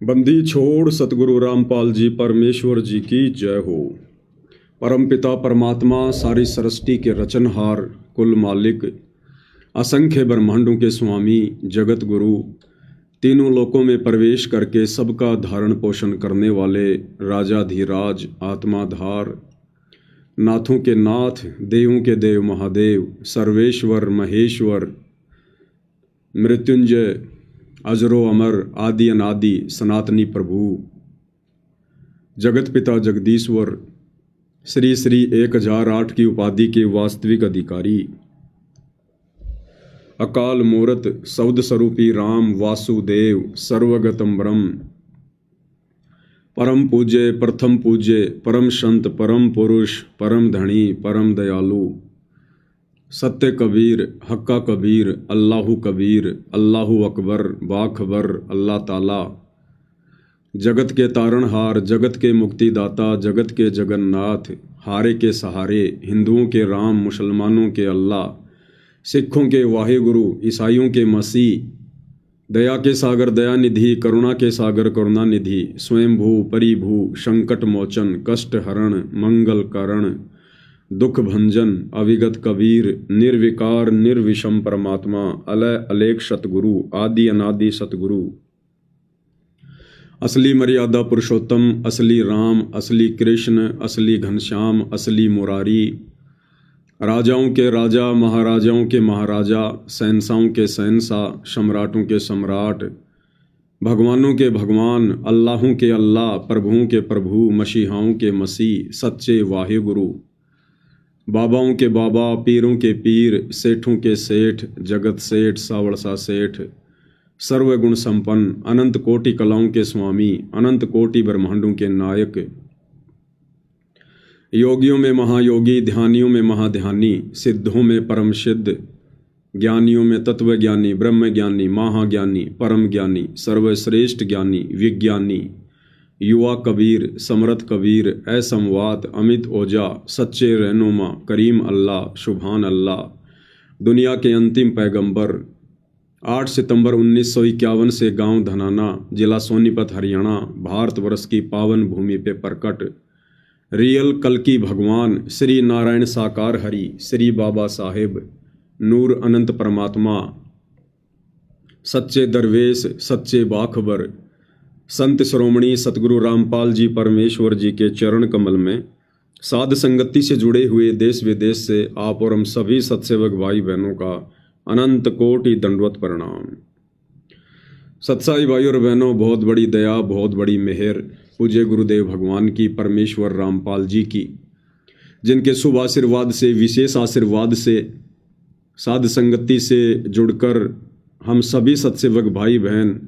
बंदी छोड़ सतगुरु रामपाल जी परमेश्वर जी की जय हो। परमपिता परमात्मा सारी सृष्टि के रचनहार, कुल मालिक, असंख्य ब्रह्मांडों के स्वामी, जगत गुरु, तीनों लोकों में प्रवेश करके सबका धारण पोषण करने वाले राजाधिराज, आत्माधार, नाथों के नाथ, देवों के देव महादेव, सर्वेश्वर महेश्वर, मृत्युंजय, अजरो अमर, आदि अनादि, सनातनी प्रभु, जगत पिता जगदीश्वर, श्री श्री 1008 की उपाधि के वास्तविक अधिकारी, अकाल मूरत शब्द स्वरूपी राम वासुदेव, सर्वगतम ब्रह्म, परम पूज्य, प्रथम पूज्य, परम संत, परम पुरुष, परम धनी, परम दयालु, सत्य कबीर, हक्का कबीर, अल्लाहु कबीर, अल्लाहु अकबर, बाखबर, अल्लाह ताला, जगत के तारणहार, जगत के मुक्तिदाता, जगत के जगन्नाथ, हारे के सहारे, हिंदुओं के राम, मुसलमानों के अल्लाह, सिखों के वाहेगुरु, ईसाइयों के मसीह, दया के सागर दयानिधि, करुणा के सागर करुणानिधि, स्वयंभू परिभू, संकट मोचन, कष्ट हरण, मंगल करण, दुख भंजन, अविगत कबीर, निर्विकार निर्विषम परमात्मा, अलय अलेख सतगुरु, आदि अनादि सतगुरु, असली मर्यादा पुरुषोत्तम, असली राम, असली कृष्ण, असली घनश्याम, असली मुरारी, राजाओं के राजा, महाराजाओं के महाराजा, शहंशाहों के शहंशाह, सम्राटों के सम्राट, भगवानों के भगवान, अल्लाहों के अल्लाह, प्रभुओं के प्रभु, मसीहाओं के मसीह, सच्चे वाहेगुरु, बाबाओं के बाबा, पीरों के पीर, सेठों के सेठ, जगत सेठ, सावड़सा सेठ, सर्वगुण संपन्न, अनंत कोटि कलाओं के स्वामी, अनंत कोटि ब्रह्मांडों के नायक, योगियों में महायोगी, ध्यानियों में महाध्यानी, सिद्धों में परम सिद्ध, ज्ञानियों में तत्वज्ञानी, ब्रह्म ज्ञानी, महाज्ञानी, परम ज्ञानी, सर्वश्रेष्ठ ज्ञानी, विज्ञानी, युवा कबीर, समर्थ कबीर, असमवात, अमित ओजा, सच्चे रहनुमा, करीम अल्लाह, सुभान अल्लाह, दुनिया के अंतिम पैगंबर, 8 सितंबर 1951 से गांव धनाना, जिला सोनीपत, हरियाणा, भारतवर्ष की पावन भूमि पे प्रकट रियल कल की भगवान, श्री नारायण साकार हरि, श्री बाबा साहेब, नूर अनंत परमात्मा, सच्चे दरवेश, सच्चे बाखबर, संत श्रोमणी सतगुरु रामपाल जी परमेश्वर जी के चरण कमल में साध संगति से जुड़े हुए देश विदेश से आप और हम सभी सत्सेवक भाई बहनों का अनंत कोटि दंडवत प्रणाम। सत्साई भाई और बहनों, बहुत बड़ी दया, बहुत बड़ी मेहर पूज्य गुरुदेव भगवान की, परमेश्वर रामपाल जी की, जिनके शुभ आशीर्वाद से, विशेष आशीर्वाद से, साध संगति से जुड़कर हम सभी सत्सेवक भाई बहन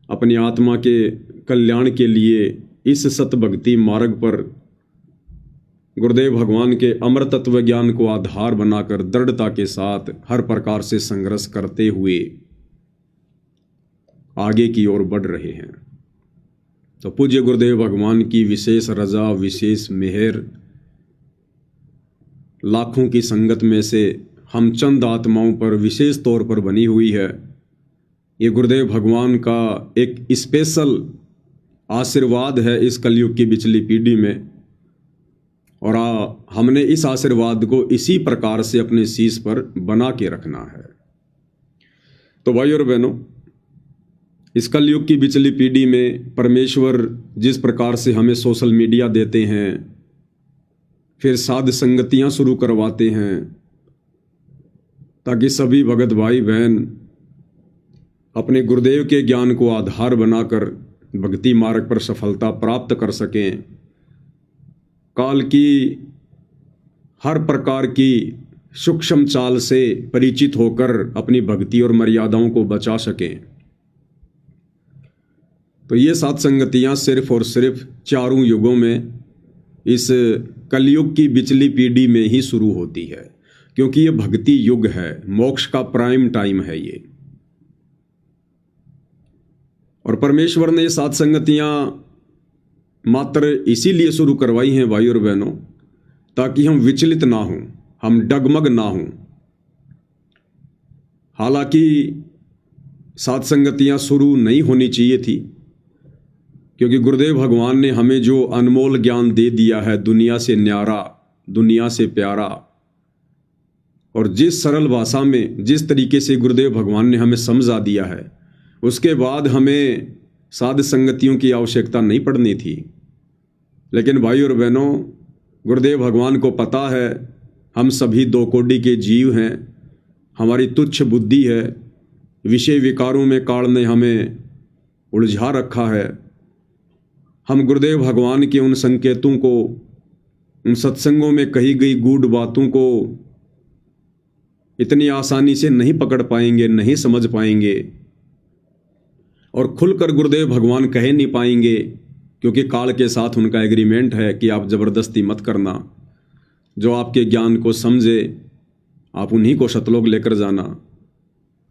अपनी आत्मा के कल्याण के लिए इस सत भक्ति मार्ग पर गुरुदेव भगवान के अमर तत्व ज्ञान को आधार बनाकर दृढ़ता के साथ हर प्रकार से संघर्ष करते हुए आगे की ओर बढ़ रहे हैं। तो पूज्य गुरुदेव भगवान की विशेष रजा, विशेष मेहर, लाखों की संगत में से हम चंद आत्माओं पर विशेष तौर पर बनी हुई है। ये गुरुदेव भगवान का एक स्पेशल आशीर्वाद है इस कलयुग की बिचली पीढ़ी में, और हमने इस आशीर्वाद को इसी प्रकार से अपने शीश पर बना के रखना है। तो भाई और बहनों, इस कलयुग की बिचली पीढ़ी में परमेश्वर जिस प्रकार से हमें सोशल मीडिया देते हैं, फिर साध संगतियां शुरू करवाते हैं, ताकि सभी भगत भाई बहन अपने गुरुदेव के ज्ञान को आधार बनाकर भक्ति मार्ग पर सफलता प्राप्त कर सकें, काल की हर प्रकार की सूक्ष्म चाल से परिचित होकर अपनी भक्ति और मर्यादाओं को बचा सकें। तो ये सात संगतियां सिर्फ और सिर्फ चारों युगों में इस कलयुग की बिचली पीढ़ी में ही शुरू होती है, क्योंकि ये भक्ति युग है, मोक्ष का प्राइम टाइम है ये। और परमेश्वर ने ये सात संगतियां मात्र इसीलिए शुरू करवाई हैं भाई और बहनों, ताकि हम विचलित ना हों, हम डगमग ना हों। हालांकि सात संगतियां शुरू नहीं होनी चाहिए थी, क्योंकि गुरुदेव भगवान ने हमें जो अनमोल ज्ञान दे दिया है, दुनिया से न्यारा, दुनिया से प्यारा, और जिस सरल भाषा में, जिस तरीके से गुरुदेव भगवान ने हमें समझा दिया है, उसके बाद हमें साध संगतियों की आवश्यकता नहीं पड़नी थी। लेकिन भाई और बहनों, गुरुदेव भगवान को पता है हम सभी दो कोटि के जीव हैं, हमारी तुच्छ बुद्धि है, विषय विकारों में काल ने हमें उलझा रखा है। हम गुरुदेव भगवान के उन संकेतों को, उन सत्संगों में कही गई गूढ़ बातों को इतनी आसानी से नहीं पकड़ पाएंगे, नहीं समझ पाएंगे, और खुलकर गुरुदेव भगवान कह नहीं पाएंगे, क्योंकि काल के साथ उनका एग्रीमेंट है कि आप ज़बरदस्ती मत करना। जो आपके ज्ञान को समझे आप उन्हीं को सतलोक लेकर जाना।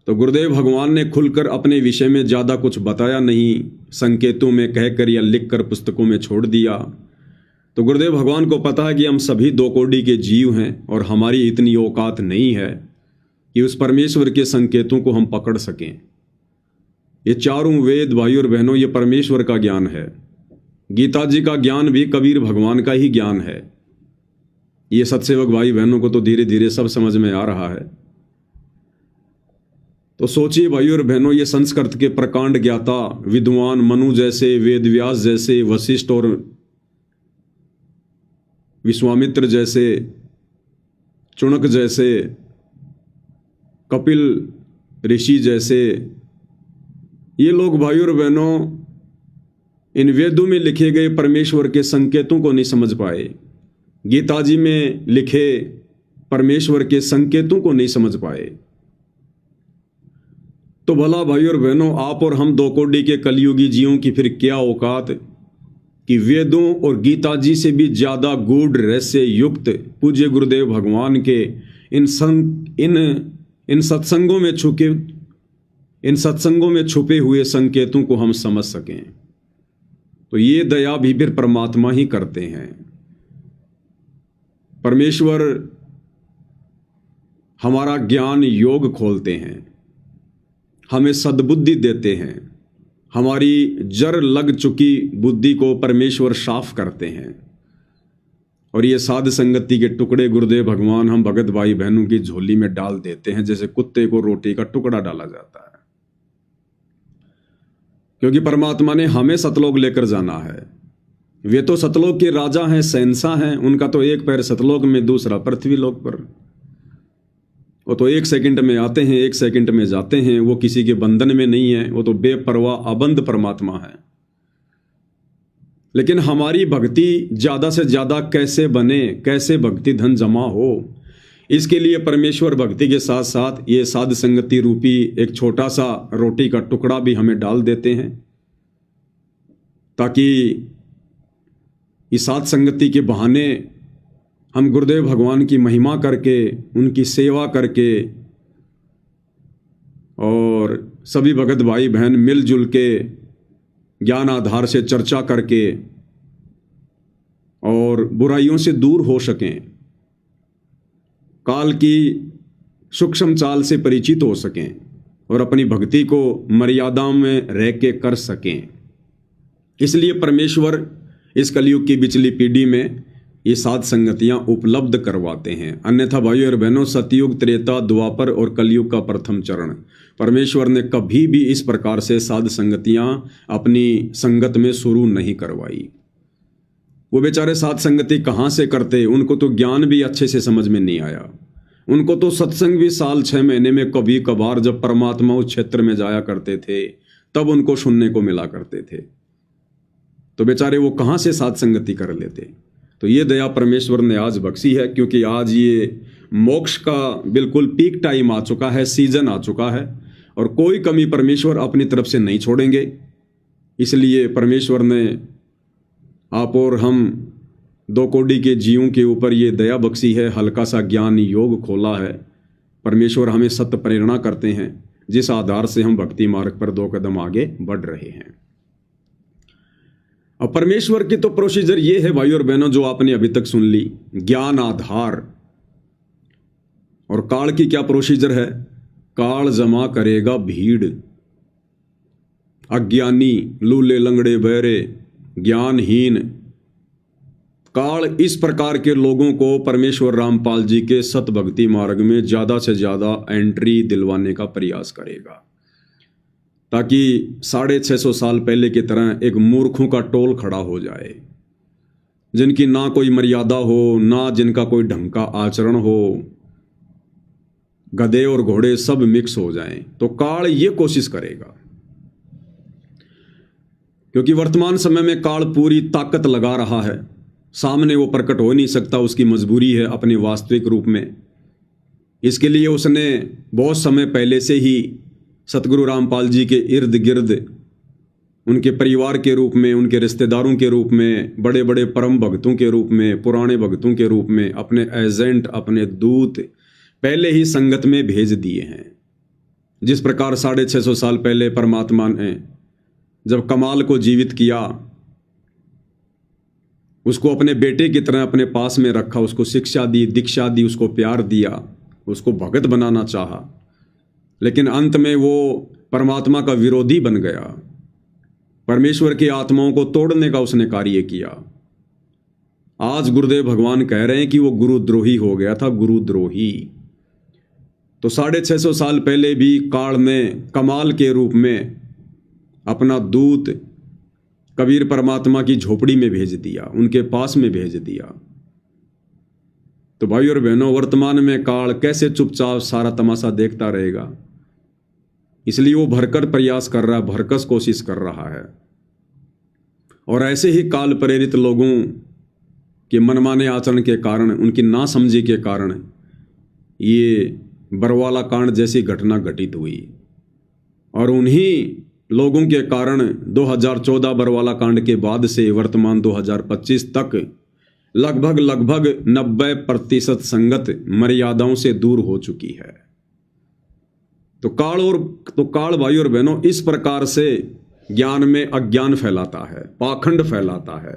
तो गुरुदेव भगवान ने खुलकर अपने विषय में ज़्यादा कुछ बताया नहीं, संकेतों में कहकर या लिखकर पुस्तकों में छोड़ दिया। तो गुरुदेव भगवान को पता है कि हम सभी दो कोटि के जीव हैं और हमारी इतनी औकात नहीं है कि उस परमेश्वर के संकेतों को हम पकड़ सकें। ये चारों वेद भाई और बहनों, ये परमेश्वर का ज्ञान है। गीता जी का ज्ञान भी कबीर भगवान का ही ज्ञान है। ये सत्सेवक भाई बहनों को तो धीरे धीरे सब समझ में आ रहा है। तो सोचिए भाई और बहनों, ये संस्कृत के प्रकांड ज्ञाता विद्वान मनु जैसे, वेदव्यास जैसे, वशिष्ठ और विश्वामित्र जैसे, चुणक जैसे, कपिल ऋषि जैसे, ये लोग भाई और बहनों इन वेदों में लिखे गए परमेश्वर के संकेतों को नहीं समझ पाए। गीता जी में लिखे परमेश्वर के संकेतों को नहीं समझ पाए। तो भला भाई और बहनों, आप और हम दो कोटि के कलयुगी जीवों की फिर क्या औकात कि वेदों और गीता जी से भी ज्यादा गूढ़ रहस्य युक्त पूज्य गुरुदेव भगवान के इन सत्संगों में छुपे हुए संकेतों को हम समझ सकें। तो ये दया भी फिर परमात्मा ही करते हैं। परमेश्वर हमारा ज्ञान योग खोलते हैं, हमें सद्बुद्धि देते हैं, हमारी जर लग चुकी बुद्धि को परमेश्वर साफ करते हैं। और ये साध संगति के टुकड़े गुरुदेव भगवान हम भगत भाई बहनों की झोली में डाल देते हैं, जैसे कुत्ते को रोटी का टुकड़ा डाला जाता है। क्योंकि परमात्मा ने हमें सतलोक लेकर जाना है। वे तो सतलोक के राजा हैं, शहंशाह हैं, उनका तो एक पैर सतलोक में, दूसरा पृथ्वी लोक पर। वो तो 1 सेकंड में आते हैं, 1 सेकंड में जाते हैं। वो किसी के बंधन में नहीं है, वो तो बेपरवाह अबंध परमात्मा है। लेकिन हमारी भक्ति ज्यादा से ज्यादा कैसे बने, कैसे भक्ति धन जमा हो, इसके लिए परमेश्वर भक्ति के साथ साथ ये साध संगति रूपी एक छोटा सा रोटी का टुकड़ा भी हमें डाल देते हैं, ताकि इस साध संगति के बहाने हम गुरुदेव भगवान की महिमा करके, उनकी सेवा करके, और सभी भगत भाई बहन मिलजुल के ज्ञान आधार से चर्चा करके और बुराइयों से दूर हो सकें, काल की सूक्ष्म चाल से परिचित हो सकें और अपनी भक्ति को मर्यादाओं में रह के कर सकें। इसलिए परमेश्वर इस कलयुग की बिचली पीढ़ी में ये साध संगतियां उपलब्ध करवाते हैं। अन्यथा भाइयों और बहनों, सतयुग, त्रेता, द्वापर और कलयुग का प्रथम चरण परमेश्वर ने कभी भी इस प्रकार से साध संगतियां अपनी संगत में शुरू नहीं करवाई। वो बेचारे साध संगति कहाँ से करते, उनको तो ज्ञान भी अच्छे से समझ में नहीं आया। उनको तो सत्संग भी साल 6 महीने में कभी कभार जब परमात्मा उस क्षेत्र में जाया करते थे तब उनको सुनने को मिला करते थे। तो बेचारे वो कहाँ से साध संगति कर लेते। तो ये दया परमेश्वर ने आज बख्शी है, क्योंकि आज ये मोक्ष का बिल्कुल पीक टाइम आ चुका है, सीजन आ चुका है, और कोई कमी परमेश्वर अपनी तरफ से नहीं छोड़ेंगे। इसलिए परमेश्वर ने आप और हम दो कोटि के जीवों के ऊपर ये दया बख्शी है, हल्का सा ज्ञान योग खोला है। परमेश्वर हमें सत्य प्रेरणा करते हैं, जिस आधार से हम भक्ति मार्ग पर 2 कदम आगे बढ़ रहे हैं। अब परमेश्वर की तो प्रोसीजर ये है भाई और बहनों, जो आपने अभी तक सुन ली, ज्ञान आधार। और काल की क्या प्रोसीजर है? काल जमा करेगा भीड़। अज्ञानी, लूले लंगड़े बहरे, ज्ञानहीन, काल इस प्रकार के लोगों को परमेश्वर रामपाल जी के सत भक्ति मार्ग में ज़्यादा से ज़्यादा एंट्री दिलवाने का प्रयास करेगा, ताकि 650 साल पहले की तरह एक मूर्खों का टोल खड़ा हो जाए, जिनकी ना कोई मर्यादा हो, ना जिनका कोई ढंग का आचरण हो, गधे और घोड़े सब मिक्स हो जाएं। तो काल ये कोशिश करेगा, क्योंकि वर्तमान समय में काल पूरी ताकत लगा रहा है, सामने वो प्रकट हो नहीं सकता, उसकी मजबूरी है अपने वास्तविक रूप में। इसके लिए उसने बहुत समय पहले से ही सतगुरु रामपाल जी के इर्द गिर्द, उनके परिवार के रूप में, उनके रिश्तेदारों के रूप में, बड़े बड़े परम भक्तों के रूप में, पुराने भक्तों के रूप में अपने एजेंट, अपने दूत पहले ही संगत में भेज दिए हैं। जिस प्रकार 650 साल पहले परमात्मा ने जब कमाल को जीवित किया, उसको अपने बेटे की तरह अपने पास में रखा, उसको शिक्षा दी, दीक्षा दी, उसको प्यार दिया, उसको भगत बनाना चाहा, लेकिन अंत में वो परमात्मा का विरोधी बन गया। परमेश्वर की आत्माओं को तोड़ने का उसने कार्य किया। आज गुरुदेव भगवान कह रहे हैं कि वो गुरुद्रोही हो गया था, गुरुद्रोही। तो 650 साल पहले भी काल ने कमाल के रूप में अपना दूत कबीर परमात्मा की झोपड़ी में भेज दिया, उनके पास में भेज दिया। तो भाई और बहनों, वर्तमान में काल कैसे चुपचाप सारा तमाशा देखता रहेगा? इसलिए वो भरकर प्रयास कर रहा है, भरकस कोशिश कर रहा है। और ऐसे ही काल प्रेरित लोगों के मनमाने आचरण के कारण, उनकी नासमझी के कारण ये बरवाला कांड जैसी घटना घटित हुई। और उन्हीं लोगों के कारण 2014 बरवाला कांड के बाद से वर्तमान 2025 तक लगभग 90% संगत मर्यादाओं से दूर हो चुकी है। तो काल भाई और बहनों इस प्रकार से ज्ञान में अज्ञान फैलाता है, पाखंड फैलाता है,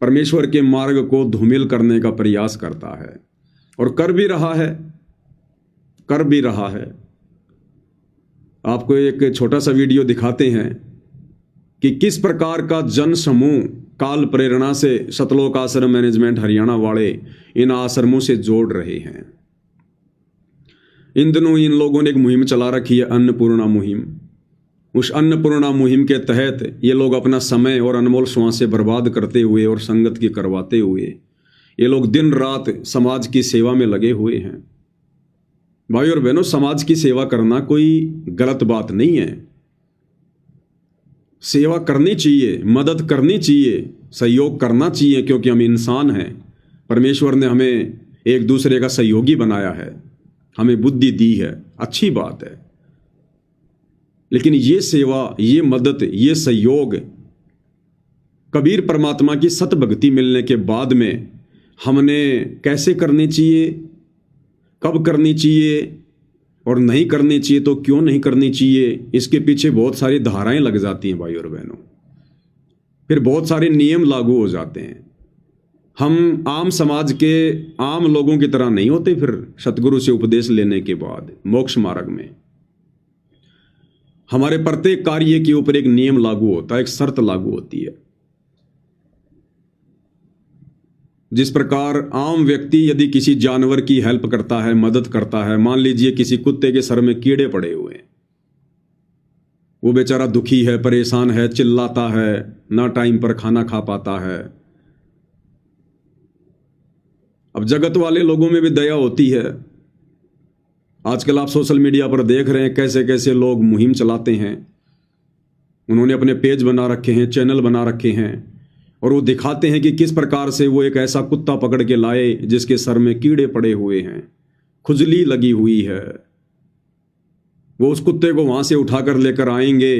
परमेश्वर के मार्ग को धूमिल करने का प्रयास करता है, और कर भी रहा है। आपको एक छोटा सा वीडियो दिखाते हैं कि किस प्रकार का जन समूह काल प्रेरणा से सतलोक आश्रम मैनेजमेंट हरियाणा वाले इन आश्रमों से जोड़ रहे हैं। इन दिनों इन लोगों ने एक मुहिम चला रखी है, अन्नपूर्णा मुहिम। उस अन्नपूर्णा मुहिम के तहत ये लोग अपना समय और अनमोल श्वासें बर्बाद करते हुए और संगत की करवाते हुए ये लोग दिन रात समाज की सेवा में लगे हुए हैं। भाई और बहनों, समाज की सेवा करना कोई गलत बात नहीं है। सेवा करनी चाहिए, मदद करनी चाहिए, सहयोग करना चाहिए, क्योंकि हम इंसान हैं। परमेश्वर ने हमें एक दूसरे का सहयोगी बनाया है, हमें बुद्धि दी है, अच्छी बात है। लेकिन ये सेवा, ये मदद, ये सहयोग कबीर परमात्मा की सत भक्ति मिलने के बाद में हमने कैसे करनी चाहिए, कब करनी चाहिए और नहीं करनी चाहिए, तो क्यों नहीं करनी चाहिए, इसके पीछे बहुत सारी धाराएं लग जाती हैं भाई और बहनों। फिर बहुत सारे नियम लागू हो जाते हैं। हम आम समाज के आम लोगों की तरह नहीं होते। फिर सतगुरु से उपदेश लेने के बाद मोक्ष मार्ग में हमारे प्रत्येक कार्य के ऊपर एक नियम लागू होता है, एक शर्त लागू होती है। जिस प्रकार आम व्यक्ति यदि किसी जानवर की हेल्प करता है, मदद करता है, मान लीजिए किसी कुत्ते के सर में कीड़े पड़े हुए हैं, वो बेचारा दुखी है, परेशान है, चिल्लाता है, ना टाइम पर खाना खा पाता है। अब जगत वाले लोगों में भी दया होती है। आजकल आप सोशल मीडिया पर देख रहे हैं कैसे कैसे लोग मुहिम चलाते हैं। उन्होंने अपने पेज बना रखे हैं, चैनल बना रखे हैं, और वो दिखाते हैं कि किस प्रकार से वो एक ऐसा कुत्ता पकड़ के लाए जिसके सर में कीड़े पड़े हुए हैं, खुजली लगी हुई है। वो उस कुत्ते को वहां से उठाकर लेकर आएंगे,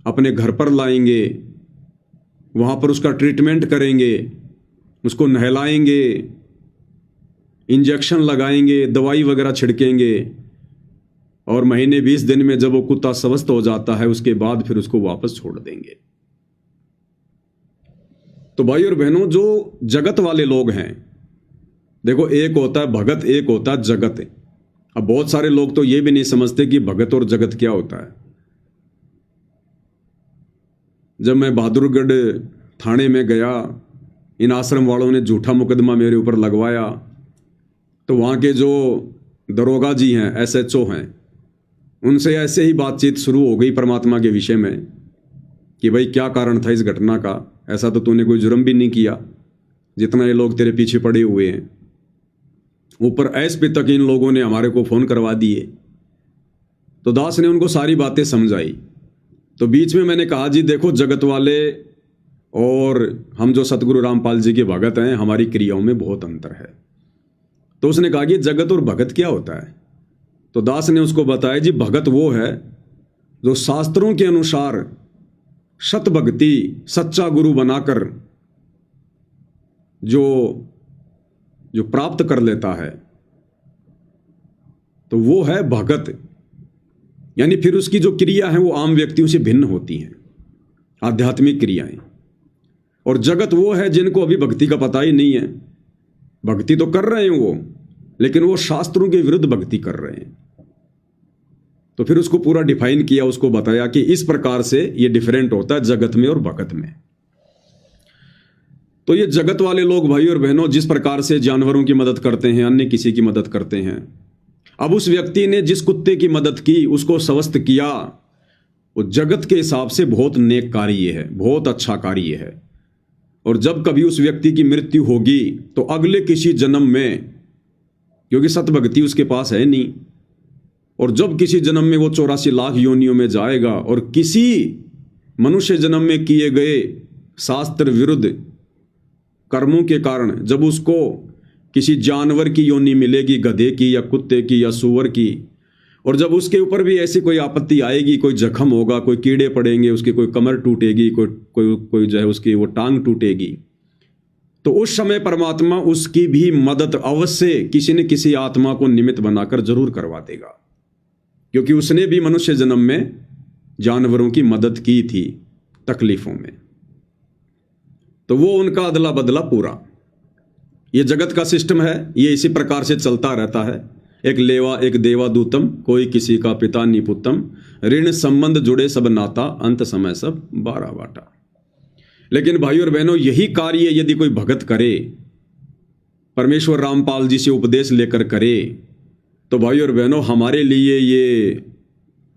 अपने घर पर लाएंगे, वहां पर उसका ट्रीटमेंट करेंगे, उसको नहलाएंगे, इंजेक्शन लगाएंगे, दवाई वगैरह छिड़केंगे, और महीने 20 दिन में जब वो कुत्ता स्वस्थ हो जाता है उसके बाद फिर उसको वापस छोड़ देंगे। तो भाई और बहनों, जो जगत वाले लोग हैं, देखो एक होता है भगत, एक होता है जगत। अब बहुत सारे लोग तो ये भी नहीं समझते कि भगत और जगत क्या होता है। जब मैं बहादुरगढ़ थाने में गया, इन आश्रम वालों ने झूठा मुकदमा मेरे ऊपर लगवाया, तो वहाँ के जो दरोगा जी हैं, SHO हैं, उनसे ऐसे ही बातचीत शुरू हो गई परमात्मा के विषय में कि भाई क्या कारण था इस घटना का, ऐसा तो तूने कोई जुर्म भी नहीं किया जितना ये लोग तेरे पीछे पड़े हुए हैं। ऊपर SP तक इन लोगों ने हमारे को फ़ोन करवा दिए। तो दास ने उनको सारी बातें समझाई। तो बीच में मैंने कहा जी देखो, जगत वाले और हम जो सतगुरु रामपाल जी के भगत हैं, हमारी क्रियाओं में बहुत अंतर है। तो उसने कहा कि जगत और भगत क्या होता है? तो दास ने उसको बताया जी भगत वो है जो शास्त्रों के अनुसार सत भक्ति सच्चा गुरु बनाकर जो प्राप्त कर लेता है, तो वो है भगत। यानी फिर उसकी जो क्रिया है वो आम व्यक्तियों से भिन्न होती हैं, आध्यात्मिक क्रियाएं। और जगत वो है जिनको अभी भक्ति का पता ही नहीं है, भक्ति तो कर रहे हैं वो, लेकिन वो शास्त्रों के विरुद्ध भक्ति कर रहे हैं। तो फिर उसको पूरा डिफाइन किया, उसको बताया कि इस प्रकार से ये डिफरेंट होता है जगत में और भगत में। तो ये जगत वाले लोग भाई और बहनों जिस प्रकार से जानवरों की मदद करते हैं, अन्य किसी की मदद करते हैं, अब उस व्यक्ति ने जिस कुत्ते की मदद की, उसको स्वस्थ किया, वो जगत के हिसाब से बहुत नेक कार्य है, बहुत अच्छा कार्य है। और जब कभी उस व्यक्ति की मृत्यु होगी तो अगले किसी जन्म में, क्योंकि सतभक्ति उसके पास है नहीं, और जब किसी जन्म में वो 84 लाख योनियों में जाएगा और किसी मनुष्य जन्म में किए गए शास्त्र विरुद्ध कर्मों के कारण जब उसको किसी जानवर की योनि मिलेगी, गधे की या कुत्ते की या सूअर की, और जब उसके ऊपर भी ऐसी कोई आपत्ति आएगी, कोई जख्म होगा, कोई कीड़े पड़ेंगे, उसकी कोई कमर टूटेगी, कोई जो है उसकी वो टांग टूटेगी, तो उस समय परमात्मा उसकी भी मदद अवश्य किसी न किसी आत्मा को निमित्त बनाकर जरूर करवा देगा, क्योंकि उसने भी मनुष्य जन्म में जानवरों की मदद की थी तकलीफों में। तो वो उनका अदला बदला पूरा, ये जगत का सिस्टम है, ये इसी प्रकार से चलता रहता है। एक लेवा एक देवा दूतम, कोई किसी का पिता निपुत्तम, ऋण संबंध जुड़े सब नाता, अंत समय सब 12 बाटा। लेकिन भाई और बहनों यही कार्य यदि कोई भगत करे, परमेश्वर रामपाल जी से उपदेश लेकर करे, तो भाई और बहनों हमारे लिए ये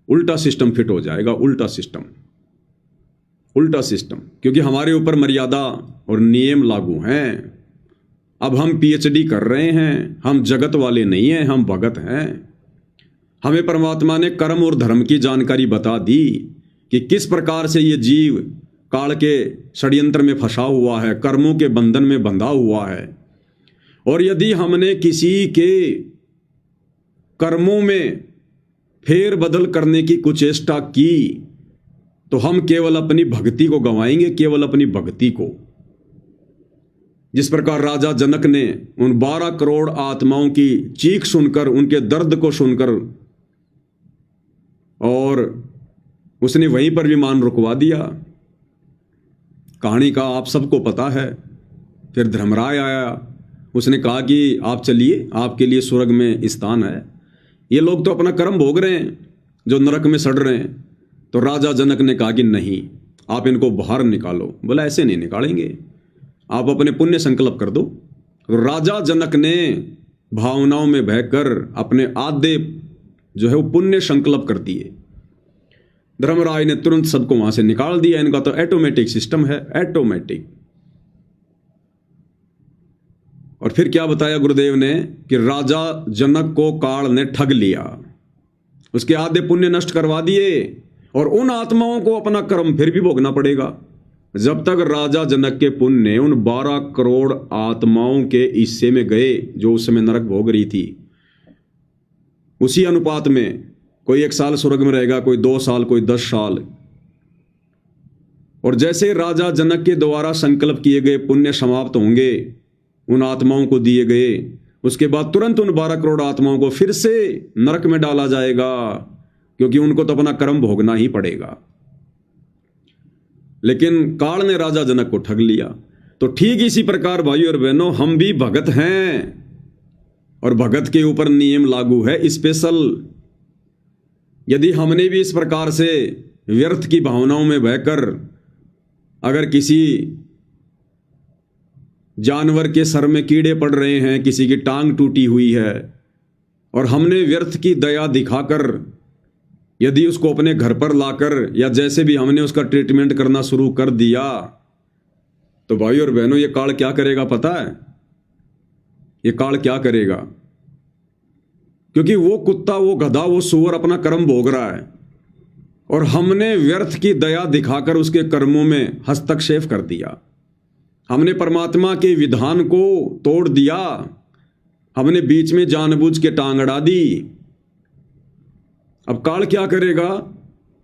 उल्टा सिस्टम फिट हो जाएगा, उल्टा सिस्टम, क्योंकि हमारे ऊपर मर्यादा और नियम लागू हैं। अब हम PhD कर रहे हैं, हम जगत वाले नहीं हैं, हम भगत हैं। हमें परमात्मा ने कर्म और धर्म की जानकारी बता दी कि किस प्रकार से ये जीव काल के षड्यंत्र में फंसा हुआ है, कर्मों के बंधन में बंधा हुआ है। और यदि हमने किसी के कर्मों में फेर बदल करने की कुचेष्टा की तो हम केवल अपनी भक्ति को गंवाएंगे, केवल अपनी भक्ति को। जिस प्रकार राजा जनक ने उन 12 करोड़ आत्माओं की चीख सुनकर, उनके दर्द को सुनकर, और उसने वहीं पर विमान रुकवा दिया। कहानी का आप सबको पता है। फिर धर्मराय आया, उसने कहा कि आप चलिए, आपके लिए स्वर्ग में स्थान है। ये लोग तो अपना कर्म भोग रहे हैं जो नरक में सड़ रहे हैं। तो राजा जनक ने कहा कि नहीं, आप इनको बाहर निकालो। बोला ऐसे नहीं निकालेंगे, आप अपने पुण्य संकल्प कर दो। तो राजा जनक ने भावनाओं में बहकर अपने आधे जो है वो पुण्य संकल्प कर दिए। धर्मराय ने तुरंत सबको वहां से निकाल दिया। इनका तो ऑटोमेटिक सिस्टम है, ऑटोमेटिक। और फिर क्या बताया गुरुदेव ने कि राजा जनक को काल ने ठग लिया, उसके आधे पुण्य नष्ट करवा दिए, और उन आत्माओं को अपना कर्म फिर भी भोगना पड़ेगा। जब तक राजा जनक के पुण्य उन 12 करोड़ आत्माओं के हिस्से में गए जो उस समय नरक भोग रही थी, उसी अनुपात में कोई 1 साल स्वर्ग में रहेगा, कोई 2 साल, कोई 10 साल। और जैसे राजा जनक के द्वारा संकल्प किए गए पुण्य समाप्त होंगे, उन आत्माओं को दिए गए, उसके बाद तुरंत उन 12 करोड़ आत्माओं को फिर से नरक में डाला जाएगा, क्योंकि उनको तो अपना कर्म भोगना ही पड़ेगा। लेकिन काल ने राजा जनक को ठग लिया। तो ठीक इसी प्रकार भाई और बहनों हम भी भगत हैं, और भगत के ऊपर नियम लागू है स्पेशल। यदि हमने भी इस प्रकार से व्यर्थ की भावनाओं में बहकर अगर किसी जानवर के सर में कीड़े पड़ रहे हैं, किसी की टांग टूटी हुई है, और हमने व्यर्थ की दया दिखाकर यदि उसको अपने घर पर लाकर या जैसे भी हमने उसका ट्रीटमेंट करना शुरू कर दिया, तो भाई और बहनों ये काल क्या करेगा पता है? ये काल क्या करेगा? क्योंकि वो कुत्ता, वो गधा, वो सूअर अपना कर्म भोग रहा है और हमने व्यर्थ की दया दिखाकर उसके कर्मों में हस्तक्षेप कर दिया। हमने परमात्मा के विधान को तोड़ दिया, हमने बीच में जानबूझ के टांग अड़ा दी। अब काल क्या करेगा?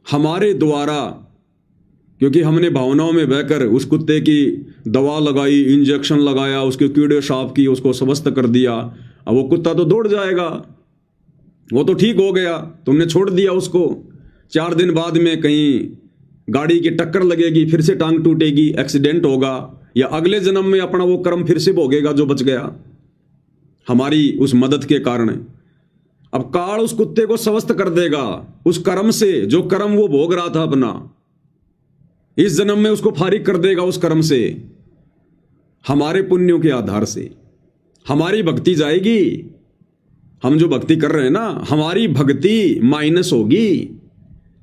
हमारे द्वारा, क्योंकि हमने भावनाओं में बहकर उस कुत्ते की दवा लगाई, इंजेक्शन लगाया, उसके कीड़े साफ किए, उसको स्वस्थ कर दिया। अब वो कुत्ता तो दौड़ जाएगा, वो तो ठीक हो गया, तुमने छोड़ दिया उसको। 4 दिन बाद में कहीं गाड़ी की टक्कर लगेगी, फिर से टांग टूटेगी, एक्सीडेंट होगा, या अगले जन्म में अपना वो कर्म फिर से भोगेगा जो बच गया हमारी उस मदद के कारण। अब काल उस कुत्ते को स्वस्थ कर देगा उस कर्म से, जो कर्म वो भोग रहा था अपना। इस जन्म में उसको फारिग कर देगा उस कर्म से। हमारे पुण्यों के आधार से हमारी भक्ति जाएगी। हम जो भक्ति कर रहे हैं ना, हमारी भक्ति माइनस होगी,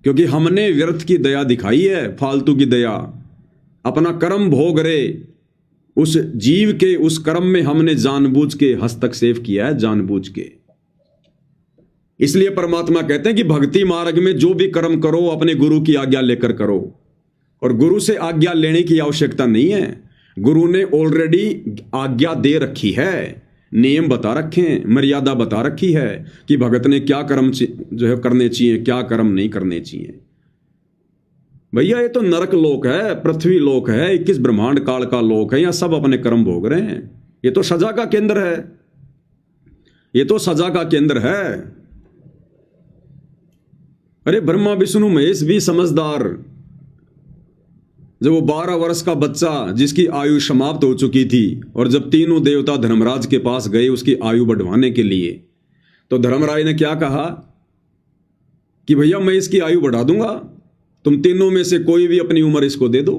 क्योंकि हमने व्यर्थ की दया दिखाई है, फालतू की दया। अपना कर्म भोग रहे उस जीव के उस कर्म में हमने जानबूझ के हस्तक्षेप किया है, जानबूझ के। इसलिए परमात्मा कहते हैं कि भक्ति मार्ग में जो भी कर्म करो अपने गुरु की आज्ञा लेकर करो, और गुरु से आज्ञा लेने की आवश्यकता नहीं है। गुरु ने ऑलरेडी आज्ञा दे रखी है, नियम बता रखे हैं, मर्यादा बता रखी है कि भगत ने क्या कर्म जो है करने चाहिए, क्या कर्म नहीं करने चाहिए। भैया ये तो नरक लोक है, पृथ्वी लोक है, 21 ब्रह्मांड काल का लोक है, यहां सब अपने कर्म भोग रहे हैं। ये तो सजा का केंद्र है, ये तो सजा का केंद्र है। अरे ब्रह्मा विष्णु महेश भी समझदार। जब वो 12 वर्ष का बच्चा जिसकी आयु समाप्त हो चुकी थी, और जब तीनों देवता धर्मराज के पास गए उसकी आयु बढ़वाने के लिए, तो धर्मराज ने क्या कहा कि भैया मैं इसकी आयु बढ़ा दूंगा, तुम तीनों में से कोई भी अपनी उम्र इसको दे दो।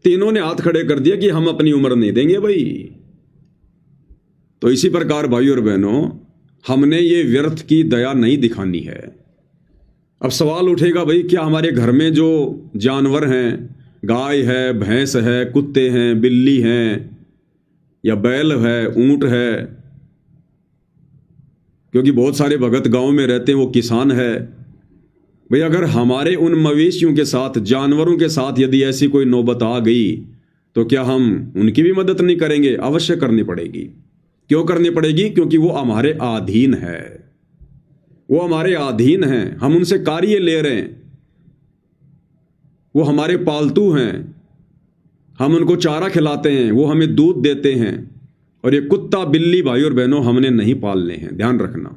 तीनों ने हाथ खड़े कर दिया कि हम अपनी उम्र नहीं देंगे भाई। तो इसी प्रकार भाई और बहनों, हमने ये व्यर्थ की दया नहीं दिखानी है। अब सवाल उठेगा, भाई क्या हमारे घर में जो जानवर हैं, गाय है, भैंस है, कुत्ते हैं, बिल्ली हैं, या बैल है, ऊंट है, क्योंकि बहुत सारे भगत गांव में रहते हैं, वो किसान है, भाई अगर हमारे उन मवेशियों के साथ, जानवरों के साथ यदि ऐसी कोई नौबत आ गई, तो क्या हम उनकी भी मदद नहीं करेंगे? अवश्य करनी पड़ेगी। क्यों करनी पड़ेगी? क्योंकि वो हमारे अधीन है, वो हमारे अधीन हैं, हम उनसे कार्य ले रहे हैं, वो हमारे पालतू हैं, हम उनको चारा खिलाते हैं, वो हमें दूध देते हैं। और ये कुत्ता बिल्ली भाई और बहनों हमने नहीं पालने हैं, ध्यान रखना।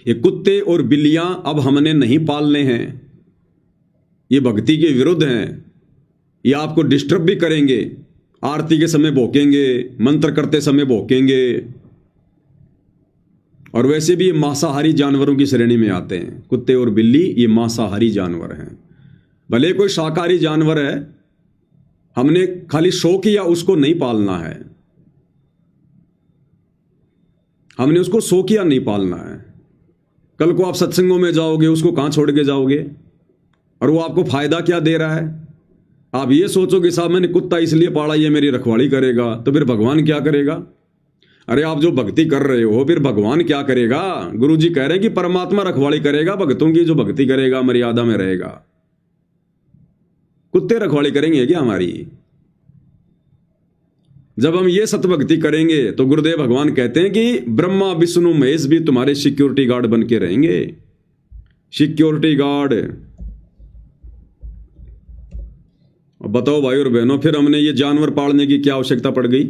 ये कुत्ते और बिल्लियां अब हमने नहीं पालने हैं, ये भक्ति के विरुद्ध हैं, ये आपको डिस्टर्ब भी करेंगे। आरती के समय भौंकेंगे, मंत्र करते समय भौंकेंगे, और वैसे भी ये मांसाहारी जानवरों की श्रेणी में आते हैं। कुत्ते और बिल्ली ये मांसाहारी जानवर हैं। भले कोई शाकाहारी जानवर है, हमने खाली शौक किया उसको नहीं पालना है, हमने उसको शौकिया नहीं पालना है। कल को आप सत्संगों में जाओगे, उसको कहां छोड़ के जाओगे? और वो आपको फायदा क्या दे रहा है? आप ये सोचोगे साहब मैंने कुत्ता इसलिए पाला, ये मेरी रखवाली करेगा, तो फिर भगवान क्या करेगा? अरे आप जो भक्ति कर रहे हो, फिर भगवान क्या करेगा? गुरु जी कह रहे हैं कि परमात्मा रखवाली करेगा भक्तों की, जो भक्ति करेगा मर्यादा में रहेगा। कुत्ते रखवाली करेंगे क्या हमारी? जब हम ये सतभक्ति करेंगे तो गुरुदेव भगवान कहते हैं कि ब्रह्मा विष्णु महेश भी तुम्हारे सिक्योरिटी गार्ड बन के रहेंगे। Security guard. अब बताओ भाई और बहनों, फिर हमने ये जानवर पालने की क्या आवश्यकता पड़ गई?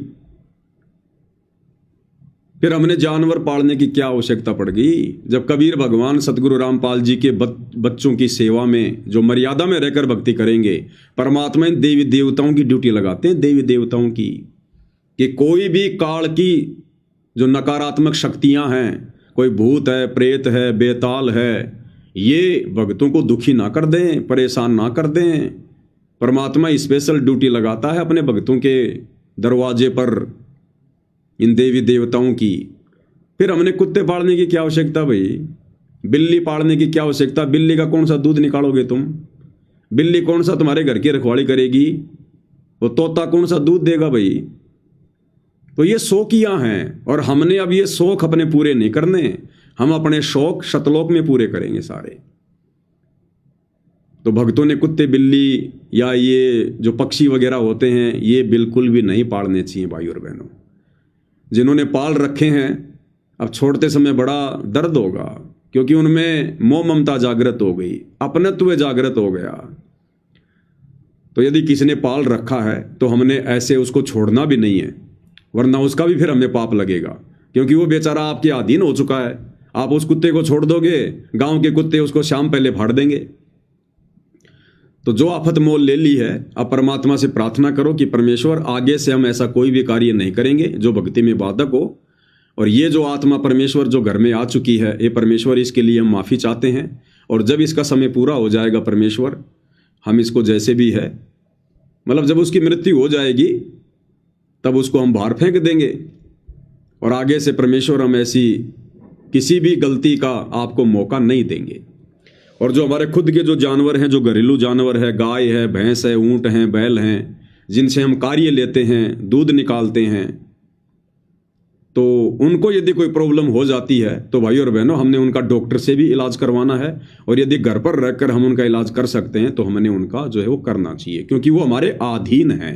फिर हमने जानवर पालने की क्या आवश्यकता पड़ गई? जब कबीर भगवान सतगुरु रामपाल जी के बच्चों की सेवा में जो मर्यादा में रहकर भक्ति करेंगे, परमात्मा देवी देवताओं की ड्यूटी लगाते हैं, देवी देवताओं की, कि कोई भी काल की जो नकारात्मक शक्तियां हैं, कोई भूत है, प्रेत है, बेताल है, ये भक्तों को दुखी ना कर दें, परेशान ना कर दें। परमात्मा स्पेशल ड्यूटी लगाता है अपने भक्तों के दरवाजे पर, इन देवी देवताओं की। फिर हमने कुत्ते पालने की क्या आवश्यकता भाई, बिल्ली पालने की क्या आवश्यकता? बिल्ली का कौन सा दूध निकालोगे तुम? बिल्ली कौन सा तुम्हारे घर की रखवाली करेगी? वो तोता कौन सा दूध देगा भाई? तो ये शौकियां हैं, और हमने अब ये शौक अपने पूरे नहीं करने। हम अपने शौक सतलोक में पूरे करेंगे सारे। तो भक्तों ने कुत्ते बिल्ली या ये जो पक्षी वगैरह होते हैं ये बिल्कुल भी नहीं पालने चाहिए भाई और बहनों। जिन्होंने पाल रखे हैं अब छोड़ते समय बड़ा दर्द होगा, क्योंकि उनमें मोह ममता जागृत हो गई, अपनत्व जागृत हो गया। तो यदि किसी ने पाल रखा है तो हमने ऐसे उसको छोड़ना भी नहीं है, वरना उसका भी फिर हमें पाप लगेगा, क्योंकि वो बेचारा आपके अधीन हो चुका है। आप उस कुत्ते को छोड़ दोगे, गांव के कुत्ते उसको शाम पहले फाड़ देंगे। तो जो आफत मोल ले ली है, अब परमात्मा से प्रार्थना करो कि परमेश्वर आगे से हम ऐसा कोई भी कार्य नहीं करेंगे जो भक्ति में बाधक हो। और ये जो आत्मा परमेश्वर जो घर में आ चुकी है, ये परमेश्वर इसके लिए हम माफ़ी चाहते हैं। और जब इसका समय पूरा हो जाएगा परमेश्वर, हम इसको जैसे भी है, मतलब जब उसकी मृत्यु हो जाएगी तब उसको हम बाहर फेंक देंगे। और आगे से परमेश्वर हम ऐसी किसी भी गलती का आपको मौका नहीं देंगे। और जो हमारे खुद के जो जानवर हैं, जो घरेलू जानवर है, गाय है, भैंस है, ऊँट हैं, बैल हैं, जिनसे हम कार्य लेते हैं, दूध निकालते हैं, तो उनको यदि कोई प्रॉब्लम हो जाती है तो भाई और बहनों हमने उनका डॉक्टर से भी इलाज करवाना है। और यदि घर पर रहकर हम उनका इलाज कर सकते हैं तो हमने उनका जो है वो करना चाहिए, क्योंकि वो हमारे अधीन है,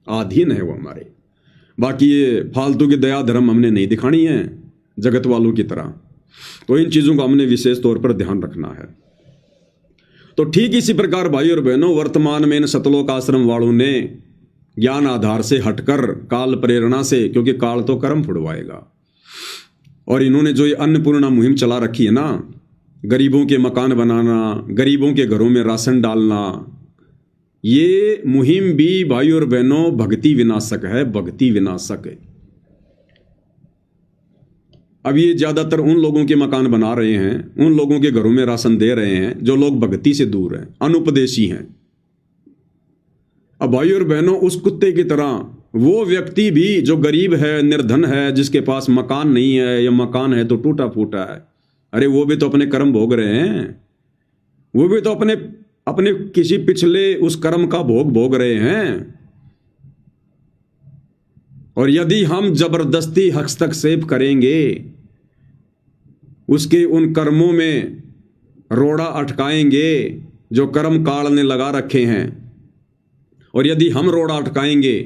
अधीन है वो हमारे। बाकी ये फालतू की दया धर्म हमने नहीं दिखानी है जगत वालों की तरह। तो इन चीज़ों का हमने विशेष तौर पर ध्यान रखना है। तो ठीक इसी प्रकार भाई और बहनों, वर्तमान में इन सतलोक आश्रम वालों ने ज्ञान आधार से हटकर काल प्रेरणा से, क्योंकि काल तो कर्म फुड़वाएगा, और इन्होंने जो ये अन्नपूर्णा मुहिम चला रखी है ना, गरीबों के मकान बनाना, गरीबों के घरों में राशन डालना, ये मुहिम भी भाई और बहनों भक्ति विनाशक है, भक्ति विनाशक है। अब ये ज़्यादातर उन लोगों के मकान बना रहे हैं, उन लोगों के घरों में राशन दे रहे हैं जो लोग भक्ति से दूर हैं, अनुपदेशी हैं। अब भाई और बहनों, उस कुत्ते की तरह वो व्यक्ति भी जो गरीब है, निर्धन है, जिसके पास मकान नहीं है या मकान है तो टूटा फूटा है, अरे वो भी तो अपने कर्म भोग रहे हैं, वो भी तो अपने अपने किसी पिछले उस कर्म का भोग रहे हैं। और यदि हम जबरदस्ती हस्तक्षेप करेंगे, उसके उन कर्मों में रोड़ा अटकाएंगे जो कर्म काल ने लगा रखे हैं, और यदि हम रोड़ा अटकाएंगे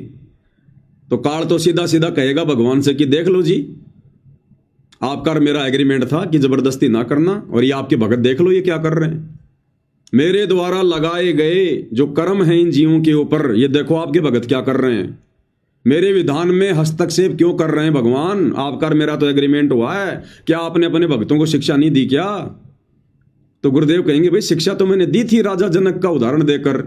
तो काल तो सीधा सीधा कहेगा भगवान से कि देख लो जी, आपका और मेरा एग्रीमेंट था कि जबरदस्ती ना करना, और ये आपके भगत देख लो ये क्या कर रहे हैं, मेरे द्वारा लगाए गए जो कर्म हैं इन जीवों के ऊपर, ये देखो आपके भगत क्या कर रहे हैं, मेरे विधान में हस्तक्षेप क्यों कर रहे हैं भगवान? आपका और मेरा तो एग्रीमेंट हुआ है, क्या आपने अपने भक्तों को शिक्षा नहीं दी क्या? तो गुरुदेव कहेंगे भाई शिक्षा तो मैंने दी थी राजा जनक का उदाहरण देकर,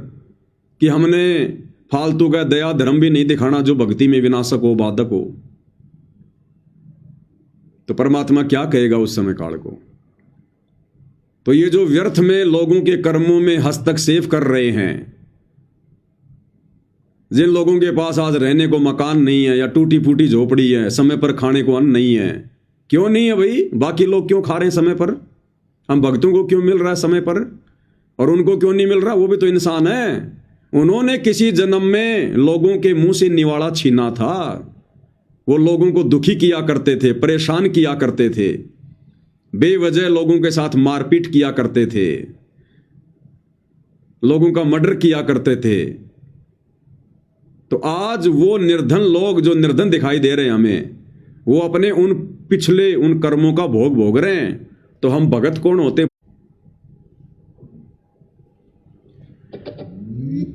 कि हमने फालतू का दया धर्म भी नहीं दिखाना जो भक्ति में विनाशक हो, बाधक हो। तो परमात्मा क्या कहेगा उस समय काल को? तो ये जो व्यर्थ में लोगों के कर्मों में हस्तक्षेप कर रहे हैं, जिन लोगों के पास आज रहने को मकान नहीं है या टूटी फूटी झोपड़ी है, समय पर खाने को अन्न नहीं है, क्यों नहीं है भाई? बाकी लोग क्यों खा रहे हैं समय पर? हम भक्तों को क्यों मिल रहा है समय पर और उनको क्यों नहीं मिल रहा? वो भी तो इंसान है। उन्होंने किसी जन्म में लोगों के मुंह से निवाड़ा छीना था, वो लोगों को दुखी किया करते थे, परेशान किया करते थे, बेवजह लोगों के साथ मारपीट किया करते थे, लोगों का मर्डर किया करते थे। तो आज वो निर्धन लोग जो निर्धन दिखाई दे रहे हैं हमें, वो अपने उन पिछले उन कर्मों का भोग रहे हैं। तो हम भगत कौन होते?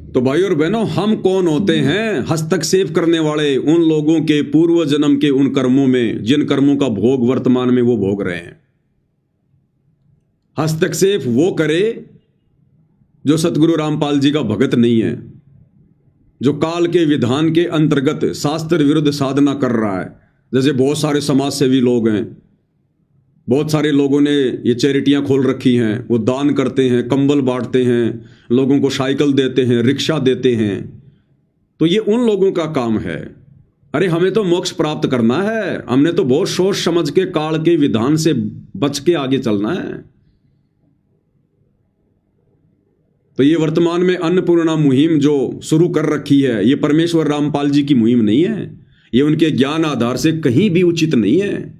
तो भाई और बहनों, हम कौन होते हैं हस्तक्षेप करने वाले उन लोगों के पूर्व जन्म के उन कर्मों में, जिन कर्मों का भोग वर्तमान में वो भोग रहे हैं। हस्तक्षेप वो करे जो सतगुरु रामपाल जी का भगत नहीं है, जो काल के विधान के अंतर्गत शास्त्र विरुद्ध साधना कर रहा है। जैसे बहुत सारे समाज सेवी लोग हैं, बहुत सारे लोगों ने ये चैरिटियां खोल रखी हैं, वो दान करते हैं, कंबल बांटते हैं, लोगों को साइकिल देते हैं, रिक्शा देते हैं। तो ये उन लोगों का काम है। अरे हमें तो मोक्ष प्राप्त करना है, हमने तो बहुत सोच समझ के काल के विधान से बच के आगे चलना है। तो ये वर्तमान में अन्नपूर्णा मुहिम जो शुरू कर रखी है, ये परमेश्वर रामपाल जी की मुहिम नहीं है, ये उनके ज्ञान आधार से कहीं भी उचित नहीं है।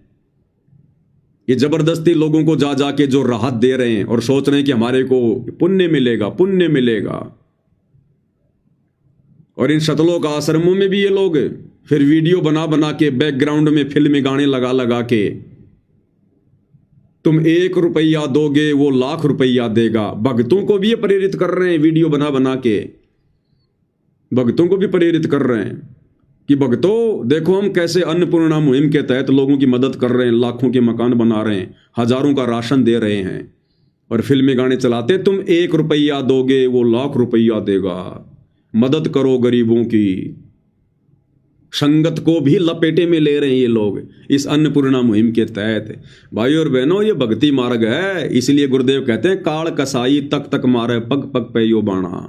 ये जबरदस्ती लोगों को जा जाके जो राहत दे रहे हैं और सोच रहे हैं कि हमारे को पुण्य मिलेगा, पुण्य मिलेगा। और इन शतलोक आश्रमों में भी ये लोग फिर वीडियो बना बना के बैकग्राउंड में फिल्मी गाने लगा लगा के, तुम 1 रुपया दोगे वो लाख रुपया देगा। भक्तों को भी ये प्रेरित कर रहे हैं, वीडियो बना बना के भक्तों को भी प्रेरित कर रहे हैं कि भक्तों देखो हम कैसे अन्नपूर्णा मुहिम के तहत लोगों की मदद कर रहे हैं, लाखों के मकान बना रहे हैं, हजारों का राशन दे रहे हैं। और फिल्मी गाने चलाते, तुम 1 रुपया दोगे वो लाख रुपया देगा। मदद करो गरीबों की। संगत को भी लपेटे में ले रहे हैं ये लोग इस अन्नपूर्णा मुहिम के तहत। भाई और बहनों, ये भक्ति मार्ग है। इसलिए गुरुदेव कहते हैं, काल कसाई तक तक मारे पग पग पे यो बाणा।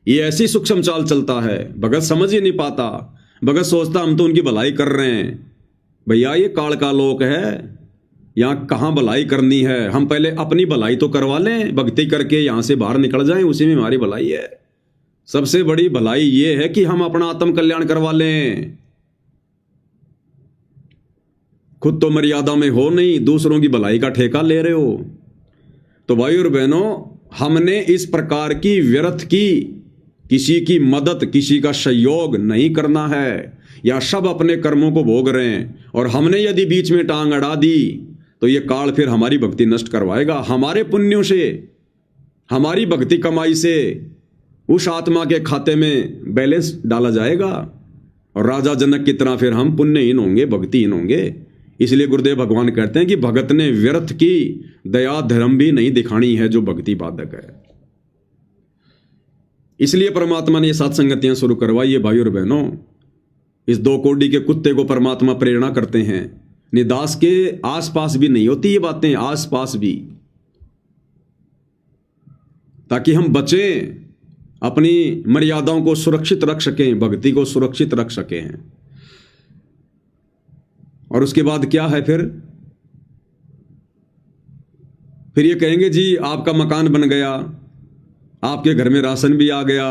ये ऐसी सूक्ष्म चाल चलता है, भगत समझ ही नहीं पाता। भगत सोचता हम तो उनकी भलाई कर रहे हैं। भैया ये काल का लोक है, यहाँ कहाँ भलाई करनी है। हम पहले अपनी भलाई तो करवा लें, भक्ति करके यहाँ से बाहर निकल जाएं, उसी में हमारी भलाई है। सबसे बड़ी भलाई ये है कि हम अपना आत्म कल्याण करवा लें। खुद तो मर्यादा में हो नहीं, दूसरों की भलाई का ठेका ले रहे हो। तो भाई और बहनों, हमने इस प्रकार की व्यर्थ की किसी की मदद, किसी का सहयोग नहीं करना है। या सब अपने कर्मों को भोग रहे हैं और हमने यदि बीच में टांग अड़ा दी तो ये काल फिर हमारी भक्ति नष्ट करवाएगा। हमारे पुण्यों से, हमारी भक्ति कमाई से उस आत्मा के खाते में बैलेंस डाला जाएगा और राजा जनक की तरह फिर हम पुण्यहीन होंगे, भक्तिहीन होंगे। इसलिए गुरुदेव भगवान कहते हैं कि भगत ने व्यर्थ की दया धर्म भी नहीं दिखानी है जो भक्ति बाधक है। इसलिए परमात्मा ने ये सत्संगतियां शुरू करवाई है। भाई और बहनों, इस 2 कोड़ी के कुत्ते को परमात्मा प्रेरणा करते हैं। निदास के आसपास भी नहीं होती ये बातें, आसपास भी, ताकि हम बचें, अपनी मर्यादाओं को सुरक्षित रख सकें, भक्ति को सुरक्षित रख सकें। और उसके बाद क्या है फिर ये कहेंगे जी आपका मकान बन गया, आपके घर में राशन भी आ गया,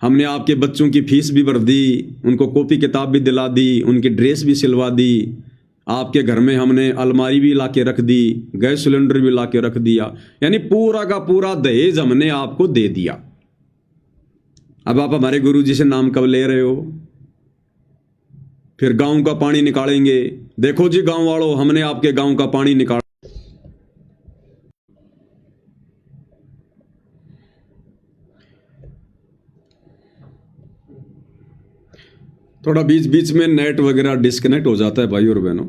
हमने आपके बच्चों की फीस भी भर दी, उनको कॉपी किताब भी दिला दी, उनकी ड्रेस भी सिलवा दी, आपके घर में हमने अलमारी भी ला के रख दी, गैस सिलेंडर भी ला के रख दिया। यानी पूरा का पूरा दहेज हमने आपको दे दिया। अब आप हमारे गुरु जी से नाम कब ले रहे हो? फिर गांव का पानी निकालेंगे। देखो जी गांव वालों, हमने आपके गांव का पानी निकाला। थोड़ा बीच बीच में नेट वगैरह डिस्कनेक्ट हो जाता है भाई और बहनों।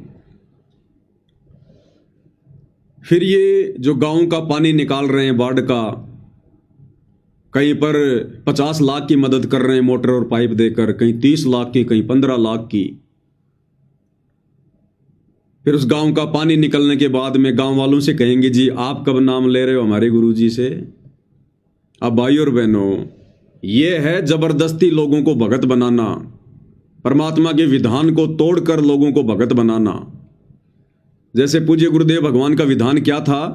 फिर ये जो गांव का पानी निकाल रहे हैं बाढ़ का, कहीं पर 50 लाख की मदद कर रहे हैं मोटर और पाइप देकर, कहीं 30 लाख की, कहीं 15 लाख की। फिर उस गांव का पानी निकलने के बाद में गांव वालों से कहेंगे जी आप कब नाम ले रहे हो हमारे गुरुजी से? अब भाई और बहनों, ये है जबरदस्ती लोगों को भगत बनाना, परमात्मा के विधान को तोड़कर लोगों को भगत बनाना। जैसे पूज्य गुरुदेव भगवान का विधान क्या था?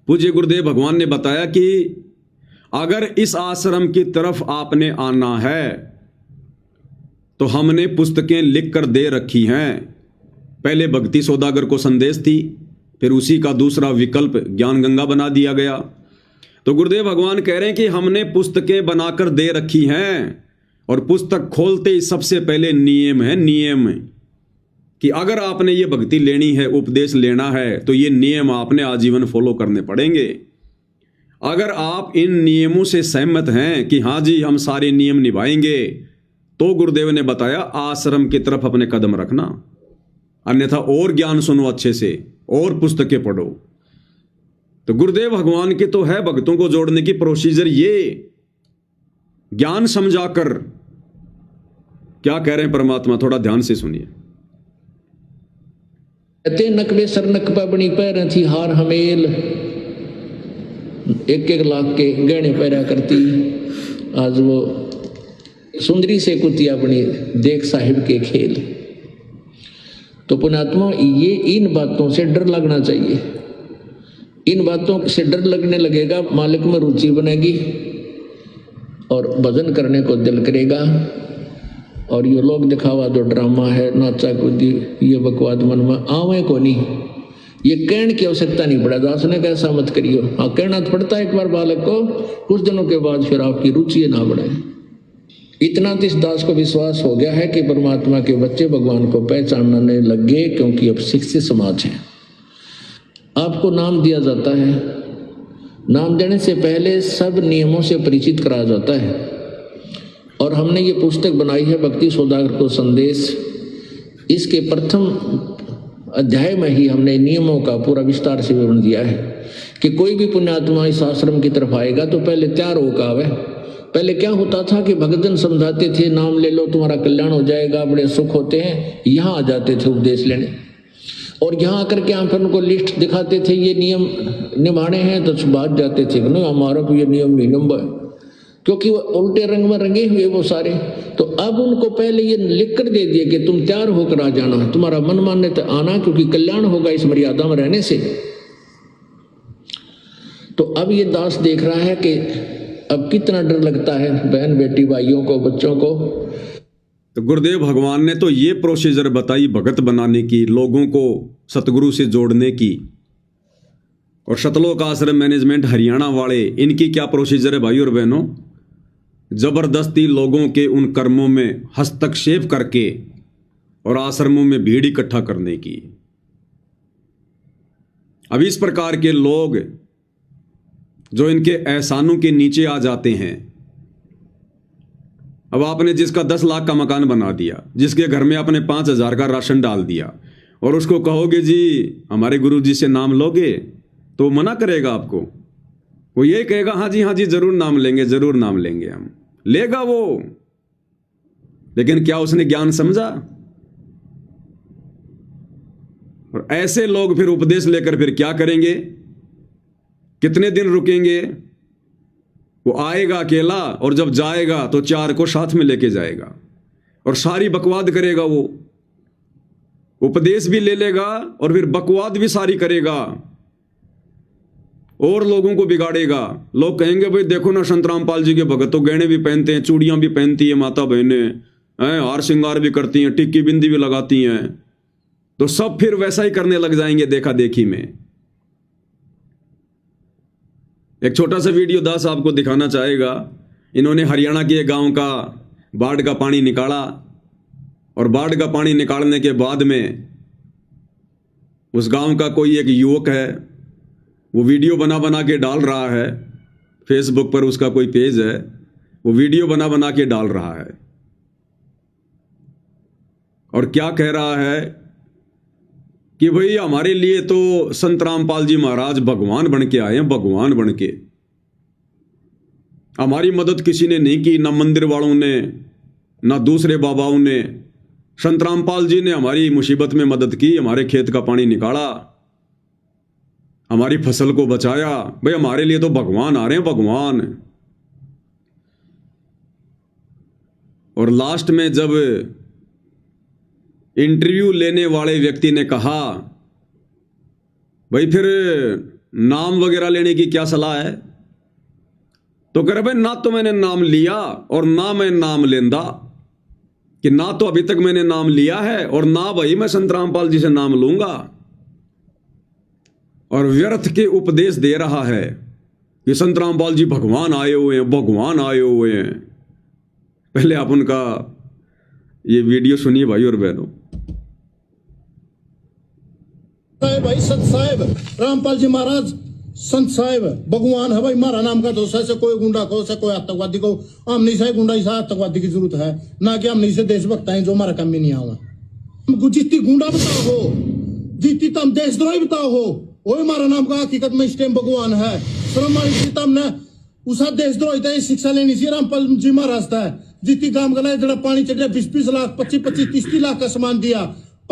पूज्य गुरुदेव भगवान ने बताया कि अगर इस आश्रम की तरफ आपने आना है तो हमने पुस्तकें लिख कर दे रखी हैं। पहले भक्ति सौदागर को संदेश थी, फिर उसी का दूसरा विकल्प ज्ञान गंगा बना दिया गया। तो गुरुदेव भगवान कह रहे हैं कि हमने पुस्तकें बनाकर दे रखी हैं और पुस्तक खोलते ही सबसे पहले नियम है, नियम कि अगर आपने ये भक्ति लेनी है, उपदेश लेना है, तो ये नियम आपने आजीवन फॉलो करने पड़ेंगे। अगर आप इन नियमों से सहमत हैं कि हाँ जी हम सारे नियम निभाएंगे, तो गुरुदेव ने बताया आश्रम की तरफ अपने कदम रखना, अन्यथा और ज्ञान सुनो अच्छे से और पुस्तकें पढ़ो। तो गुरुदेव भगवान की तो है भक्तों को जोड़ने की प्रोसीजर, ये ज्ञान समझाकर। क्या कह रहे हैं परमात्मा, थोड़ा ध्यान से सुनिए। कहते नकबे सर नकबा बनी पैर थी हार हमेल, 1-1 लाख के गहने पैरा करती, आज वो सुंदरी से कुतिया बनी देख साहिब के खेल। तो पुण्यात्मा, ये इन बातों से डर लगना चाहिए। इन बातों से डर लगने लगेगा, मालिक में रुचि बनेगी और भजन करने को दिल करेगा। और ये लोग दिखावा जो ड्रामा है, नाचा कूदी, ये बकवाद मन में आवे को नहीं, ये कहने की आवश्यकता नहीं पड़ा। दास ने कैसा मत करियो, हाँ कहना तो पड़ता है एक बार बालक को, कुछ दिनों के बाद फिर आपकी रुचि ना बढ़े। इतना तो इस दास को विश्वास हो गया है कि परमात्मा के बच्चे भगवान को पहचानने लग गए, क्योंकि अब शिक्षित समाज है। आपको नाम दिया जाता है, नाम देने से पहले सब नियमों से परिचित कराया जाता है। और हमने ये पुस्तक बनाई है भक्ति सौदागर को संदेश, इसके प्रथम अध्याय में ही हमने नियमों का पूरा विस्तार से विवरण दिया है कि कोई भी पुण्यात्मा इस आश्रम की तरफ आएगा तो पहले तैयार होकर आवे। पहले क्या होता था कि भक्तजन समझाते थे नाम ले लो तुम्हारा कल्याण हो जाएगा, बड़े सुख होते हैं, यहाँ आ जाते थे उपदेश लेने। और यहाँ आकर के हम फिर उनको लिस्ट दिखाते थे, ये नियम निभाने हैं, तो बात जाते थे नहीं हमारा तो ये नियम नहीं निभा, क्योंकि वो उल्टे रंग में रंगे हुए वो सारे। तो अब उनको पहले ये लिख कर दे दिए कि तुम तैयार होकर आ जाना, तुम्हारा मन मानने तो आना, क्योंकि कल्याण होगा इस मर्यादा में रहने से। तो अब ये दास देख रहा है कि अब कितना डर लगता है बहन बेटी भाइयों को, बच्चों को। तो गुरुदेव भगवान ने तो ये प्रोसीजर बताई भगत बनाने की, लोगों को सतगुरु से जोड़ने की। और सतलोक आश्रम मैनेजमेंट हरियाणा वाले, इनकी क्या प्रोसीजर है भाई और बहनों? जबरदस्ती लोगों के उन कर्मों में हस्तक्षेप करके और आश्रमों में भीड़ इकट्ठा करने की। अब इस प्रकार के लोग जो इनके एहसानों के नीचे आ जाते हैं, अब आपने जिसका 10 लाख का मकान बना दिया, जिसके घर में आपने 5,000 का राशन डाल दिया, और उसको कहोगे जी हमारे गुरु जी से नाम लोगे, तो मना करेगा आपको। वो ये कहेगा हाँ जी जरूर नाम लेंगे, जरूर नाम लेंगे हम, लेगा वो। लेकिन क्या उसने ज्ञान समझा? और ऐसे लोग फिर उपदेश लेकर फिर क्या करेंगे? कितने दिन रुकेंगे? वो आएगा अकेला, और जब जाएगा तो 4 को साथ में लेके जाएगा, और सारी बकवाद करेगा। वो उपदेश भी ले लेगा और फिर बकवाद भी सारी करेगा और लोगों को बिगाड़ेगा। लोग कहेंगे भाई देखो ना, संत रामपाल जी के भगत तो गहने भी पहनते हैं, चूड़ियां भी पहनती है माता बहनें, हार श्रृंगार भी करती हैं, टिक्की बिंदी भी लगाती हैं। तो सब फिर वैसा ही करने लग जाएंगे देखा देखी में। एक छोटा सा वीडियो दास आपको दिखाना चाहेगा। इन्होंने हरियाणा के गांव का बाढ़ का पानी निकाला, और बाढ़ का पानी निकालने के बाद में उस गांव का कोई एक युवक है, वो वीडियो बना बना के डाल रहा है फेसबुक पर, उसका कोई पेज है, वो वीडियो बना बना के डाल रहा है। और क्या कह रहा है कि भाई हमारे लिए तो संत रामपाल जी महाराज भगवान बन के आए हैं, भगवान बन के। हमारी मदद किसी ने नहीं की, ना मंदिर वालों ने, ना दूसरे बाबाओं ने। संत रामपाल जी ने हमारी मुसीबत में मदद की, हमारे खेत का पानी निकाला, हमारी फसल को बचाया। भाई हमारे लिए तो भगवान आ रहे हैं, भगवान। और लास्ट में जब इंटरव्यू लेने वाले व्यक्ति ने कहा भाई फिर नाम वगैरह लेने की क्या सलाह है, तो कह रहे भाई ना तो मैंने नाम लिया और ना मैं नाम लेंदा, कि ना तो अभी तक मैंने नाम लिया है और ना भाई मैं संत रामपाल जी से नाम लूंगा। और व्यर्थ के उपदेश दे रहा है कि संत रामपाल जी भगवान आए हुए हैं, भगवान आए हुए हैं। पहले आप उनका ये वीडियो सुनिए भाई और बहनों। भाई संत साहेब रामपाल जी महाराज संत साहेब भगवान है भाई। मारा नाम का दोष है, कोई गुंडा को से कोई आतंकवादी को, हम नहीं से गुंडा इसा आतंकवादी की जरूरत है ना, कि हम नहीं से देशभक्त हैं जो हमारा काम ही नहीं आवा। हमको जितनी गुंडा बताओ हो, जितनी तम देशद्रोही बताओ हो, वही हमारा नाम का हकीकत में इस टाइम भगवान है। ने उसा देशद्रोही था शिक्षा लेनी चाहिए रामपाल जी महाराज था। जितनी काम गला जरा पानी चढ़ 20-20 लाख 25-25 30 लाख का सामान दिया,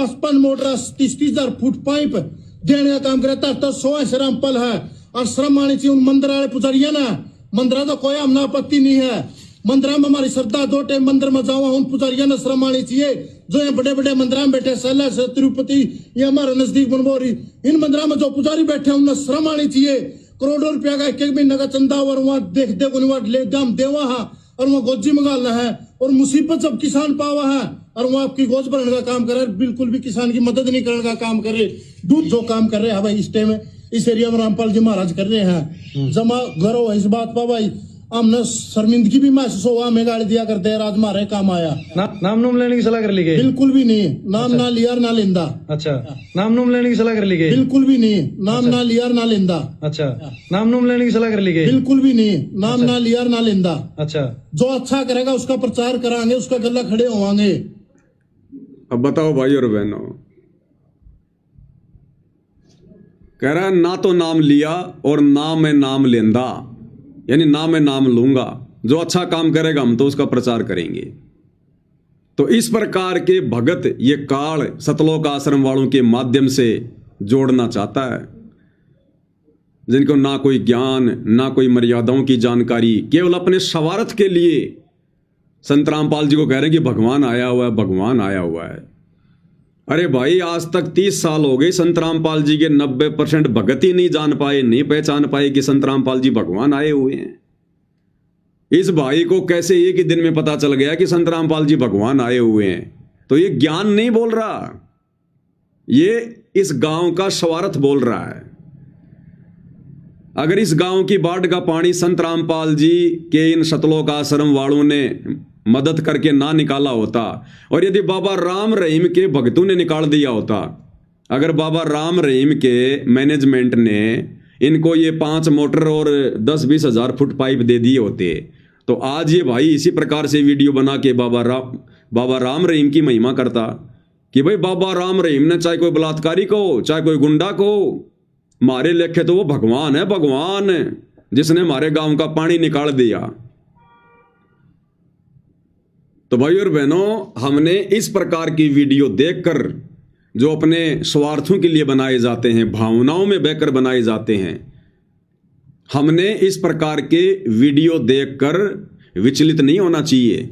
55 मोटर 30,000 फुट पाइप देने का काम करता तो 100 ऐसे रामपाल है और श्रम आनी चाहिए उन मंदिर वाले पुजारिया ना मंदिर तो कोई हमना आपत्ति नहीं है मंदिर में हमारी श्रद्धा 2 टाइम मंदिर में जाओ उन पुजारिया ने श्रम आनी चाहिए जो यहाँ बड़े बड़े मंदिर में बैठे सैला से तिरुपति ये हमारे नजदीक बनबोरी इन मंदिर में जो पुजारी बैठे उन्हें श्रम आनी चाहिए करोड़ों रुपया का एक महीने का चंदा और वहाँ देख ले दाम देवा है और वहाँ गोजी मंगाना है और मुसीबत जब किसान पावा है और वो आपकी गोज भरने का काम करे बिल्कुल भी किसान की मदद नहीं करने का काम कर रहे दूध जो काम कर रहे हैं भाई इस टाइम इस एरिया में रामपाल जी महाराज कर रहे हैं जमा करो इस बात पर भाई हमने शर्मिंदगी भी महसूस हुआ हमें गाड़ी दिया करते हैं राज मारे काम आया नाम नूम लेने की सलाह कर ली गई बिल्कुल भी नहीं नाम ना लिया ना लेंदा अच्छा नाम नूम लेने की सलाह कर ली गई बिल्कुल भी नहीं नाम ना लिया ना लेंदा अच्छा नाम नूम लेने की सलाह कर ली गई बिल्कुल भी नहीं नाम ना लिया ना लेंदा अच्छा जो अच्छा करेगा उसका प्रचार कराएंगे उसका गला खड़े होवांगे। अब बताओ भाई और बहनों, कह रहा है ना तो नाम लिया और ना मैं नाम लेंदा, यानी ना मैं नाम लूंगा, जो अच्छा काम करेगा हम तो उसका प्रचार करेंगे। तो इस प्रकार के भगत ये काल सतलोक आश्रम वालों के माध्यम से जोड़ना चाहता है, जिनको ना कोई ज्ञान ना कोई मर्यादाओं की जानकारी, केवल अपने स्वार्थ के लिए संत रामपाल जी को कह रहे हैं कि भगवान आया हुआ है, भगवान आया हुआ है। अरे भाई आज तक 30 साल हो गए संत रामपाल जी के 90% भगत ही नहीं जान पाए, नहीं पहचान पाए कि संत रामपाल जी भगवान आए हुए हैं। इस भाई को कैसे एक ही दिन में पता चल गया कि संत रामपाल जी भगवान आए हुए हैं? तो ये ज्ञान नहीं बोल रहा, ये इस गांव का स्वार्थ बोल रहा है। अगर इस गांव की बाढ़ का पानी संत रामपाल जी के इन सतलोक आश्रम वालों ने मदद करके ना निकाला होता, और यदि बाबा राम रहीम के भक्तों ने निकाल दिया होता, अगर बाबा राम रहीम के मैनेजमेंट ने इनको ये 5 मोटर और 10-20 हज़ार फुट पाइप दे दिए होते, तो आज ये भाई इसी प्रकार से वीडियो बना के बाबा राम रहीम की महिमा करता कि भाई बाबा राम रहीम ने चाहे कोई बलात्कारी को चाहे कोई गुंडा को, मारे लेखे तो वो भगवान है, भगवान जिसने हमारे गांव का पानी निकाल दिया। तो भाई और बहनों, हमने इस प्रकार की वीडियो देखकर, जो अपने स्वार्थों के लिए बनाए जाते हैं, भावनाओं में बहकर बनाए जाते हैं, हमने इस प्रकार के वीडियो देखकर विचलित नहीं होना चाहिए।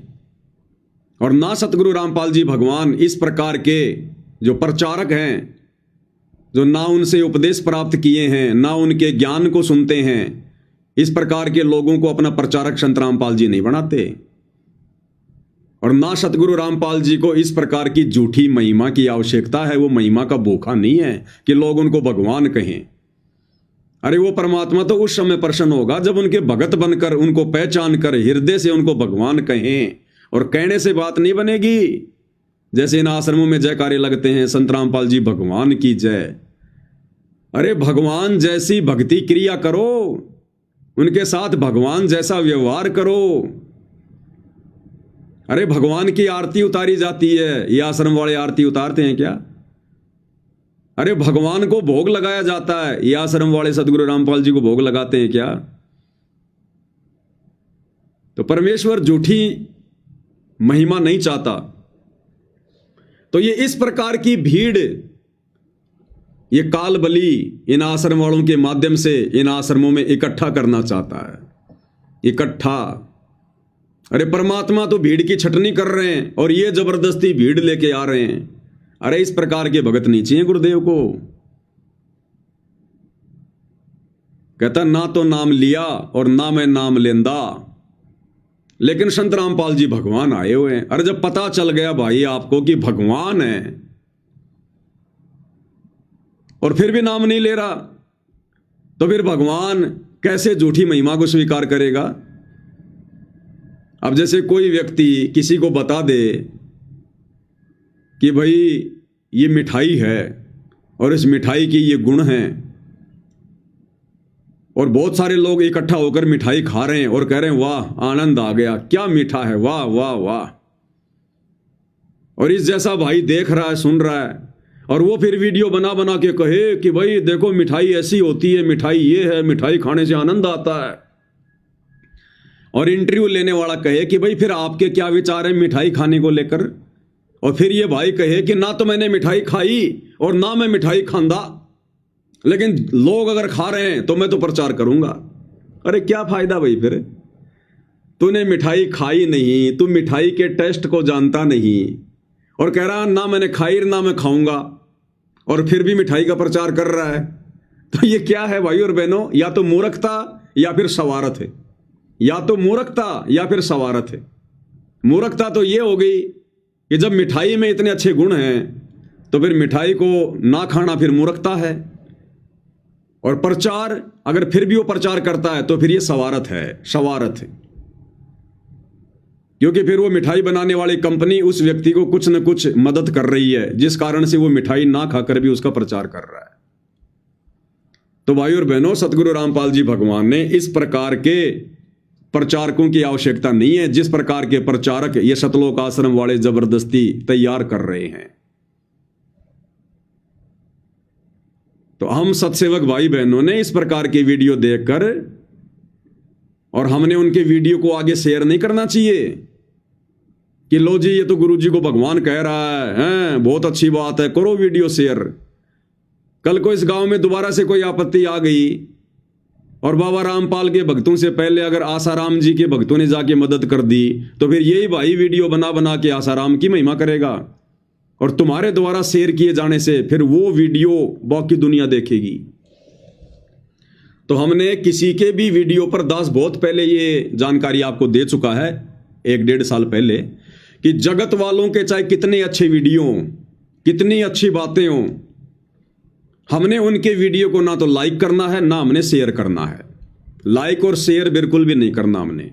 और ना सतगुरु रामपाल जी भगवान इस प्रकार के जो प्रचारक हैं, जो ना उनसे उपदेश प्राप्त किए हैं, ना उनके ज्ञान को सुनते हैं, इस प्रकार के लोगों को अपना प्रचारक संत रामपाल जी नहीं बनाते। और ना सतगुरु रामपाल जी को इस प्रकार की झूठी महिमा की आवश्यकता है। वो महिमा का भूखा नहीं है कि लोग उनको भगवान कहें। अरे वो परमात्मा तो उस समय प्रसन्न होगा जब उनके भगत बनकर, उनको पहचान कर, हृदय से उनको भगवान कहें। और कहने से बात नहीं बनेगी। जैसे इन आश्रमों में जयकारे लगते हैं, संत रामपाल जी भगवान की जय। अरे भगवान जैसी भक्ति क्रिया करो, उनके साथ भगवान जैसा व्यवहार करो। अरे भगवान की आरती उतारी जाती है, ये आश्रम वाले आरती उतारते हैं क्या? अरे भगवान को भोग लगाया जाता है, ये आश्रम वाले सतगुरु रामपाल जी को भोग लगाते हैं क्या? तो परमेश्वर झूठी महिमा नहीं चाहता। तो ये इस प्रकार की भीड़, ये काल बली इन आश्रम वालों के माध्यम से इन आश्रमों में इकट्ठा करना चाहता है, इकट्ठा। अरे परमात्मा तो भीड़ की छटनी कर रहे हैं और ये जबरदस्ती भीड़ लेके आ रहे हैं। अरे इस प्रकार के भगत नहीं चाहिए गुरुदेव को। कहता ना तो नाम लिया और ना मैं नाम लेंदा, लेकिन संत रामपाल जी भगवान आए हुए हैं। अरे जब पता चल गया भाई आपको कि भगवान है और फिर भी नाम नहीं ले रहा, तो फिर भगवान कैसे झूठी महिमा को स्वीकार करेगा? अब जैसे कोई व्यक्ति किसी को बता दे कि भाई ये मिठाई है और इस मिठाई की ये गुण हैं, और बहुत सारे लोग इकट्ठा होकर मिठाई खा रहे हैं और कह रहे हैं वाह आनंद आ गया, क्या मीठा है, वाह वाह वाह। और इस जैसा भाई देख रहा है, सुन रहा है, और वो फिर वीडियो बना बना के कहे कि भाई देखो मिठाई ऐसी होती है, मिठाई ये है, मिठाई खाने से आनंद आता है। और इंटरव्यू लेने वाला कहे कि भाई फिर आपके क्या विचार हैं मिठाई खाने को लेकर? और फिर ये भाई कहे कि ना तो मैंने मिठाई खाई और ना मैं मिठाई खांदा, लेकिन लोग अगर खा रहे हैं तो मैं तो प्रचार करूंगा। अरे क्या फायदा भाई, फिर तूने मिठाई खाई नहीं, तू मिठाई के टेस्ट को जानता नहीं और कह रहा ना मैंने खाई ना मैं खाऊंगा, और फिर भी मिठाई का प्रचार कर रहा है। तो ये क्या है भाई और बहनों? या तो मूर्खता या फिर सवारत है, या तो मूर्खता या फिर सवारत है। मूर्खता तो ये हो गई कि जब मिठाई में इतने अच्छे गुण हैं तो फिर मिठाई को ना खाना फिर मूर्खता है, और प्रचार अगर फिर भी वो प्रचार करता है तो फिर ये सवारत है, सवारत है। क्योंकि फिर वो मिठाई बनाने वाली कंपनी उस व्यक्ति को कुछ न कुछ मदद कर रही है, जिस कारण से वो मिठाई ना खाकर भी उसका प्रचार कर रहा है। तो भाई और बहनों, सतगुरु रामपाल जी भगवान ने इस प्रकार के प्रचारकों की आवश्यकता नहीं है जिस प्रकार के प्रचारक ये सतलोक आश्रम वाले जबरदस्ती तैयार कर रहे हैं। तो हम सत्सेवक भाई बहनों ने इस प्रकार की वीडियो देखकर, और हमने उनके वीडियो को आगे शेयर नहीं करना चाहिए कि लो जी ये तो गुरु जी को भगवान कह रहा है, बहुत अच्छी बात है, करो वीडियो शेयर। कल को इस गांव में दोबारा से कोई आपत्ति आ गई और बाबा रामपाल के भक्तों से पहले अगर आसाराम जी के भक्तों ने जाके मदद कर दी तो फिर यही भाई वीडियो बना बना के आसाराम की महिमा करेगा, और तुम्हारे द्वारा शेयर किए जाने से फिर वो वीडियो बाकी दुनिया देखेगी। तो हमने किसी के भी वीडियो पर, दास बहुत पहले ये जानकारी आपको दे चुका है, 1-1.5 साल पहले, कि जगत वालों के चाहे कितने अच्छे वीडियो हों, कितनी अच्छी बातें हों, हमने उनके वीडियो को ना तो लाइक करना है ना हमने शेयर करना है। लाइक और शेयर बिल्कुल भी नहीं करना हमने,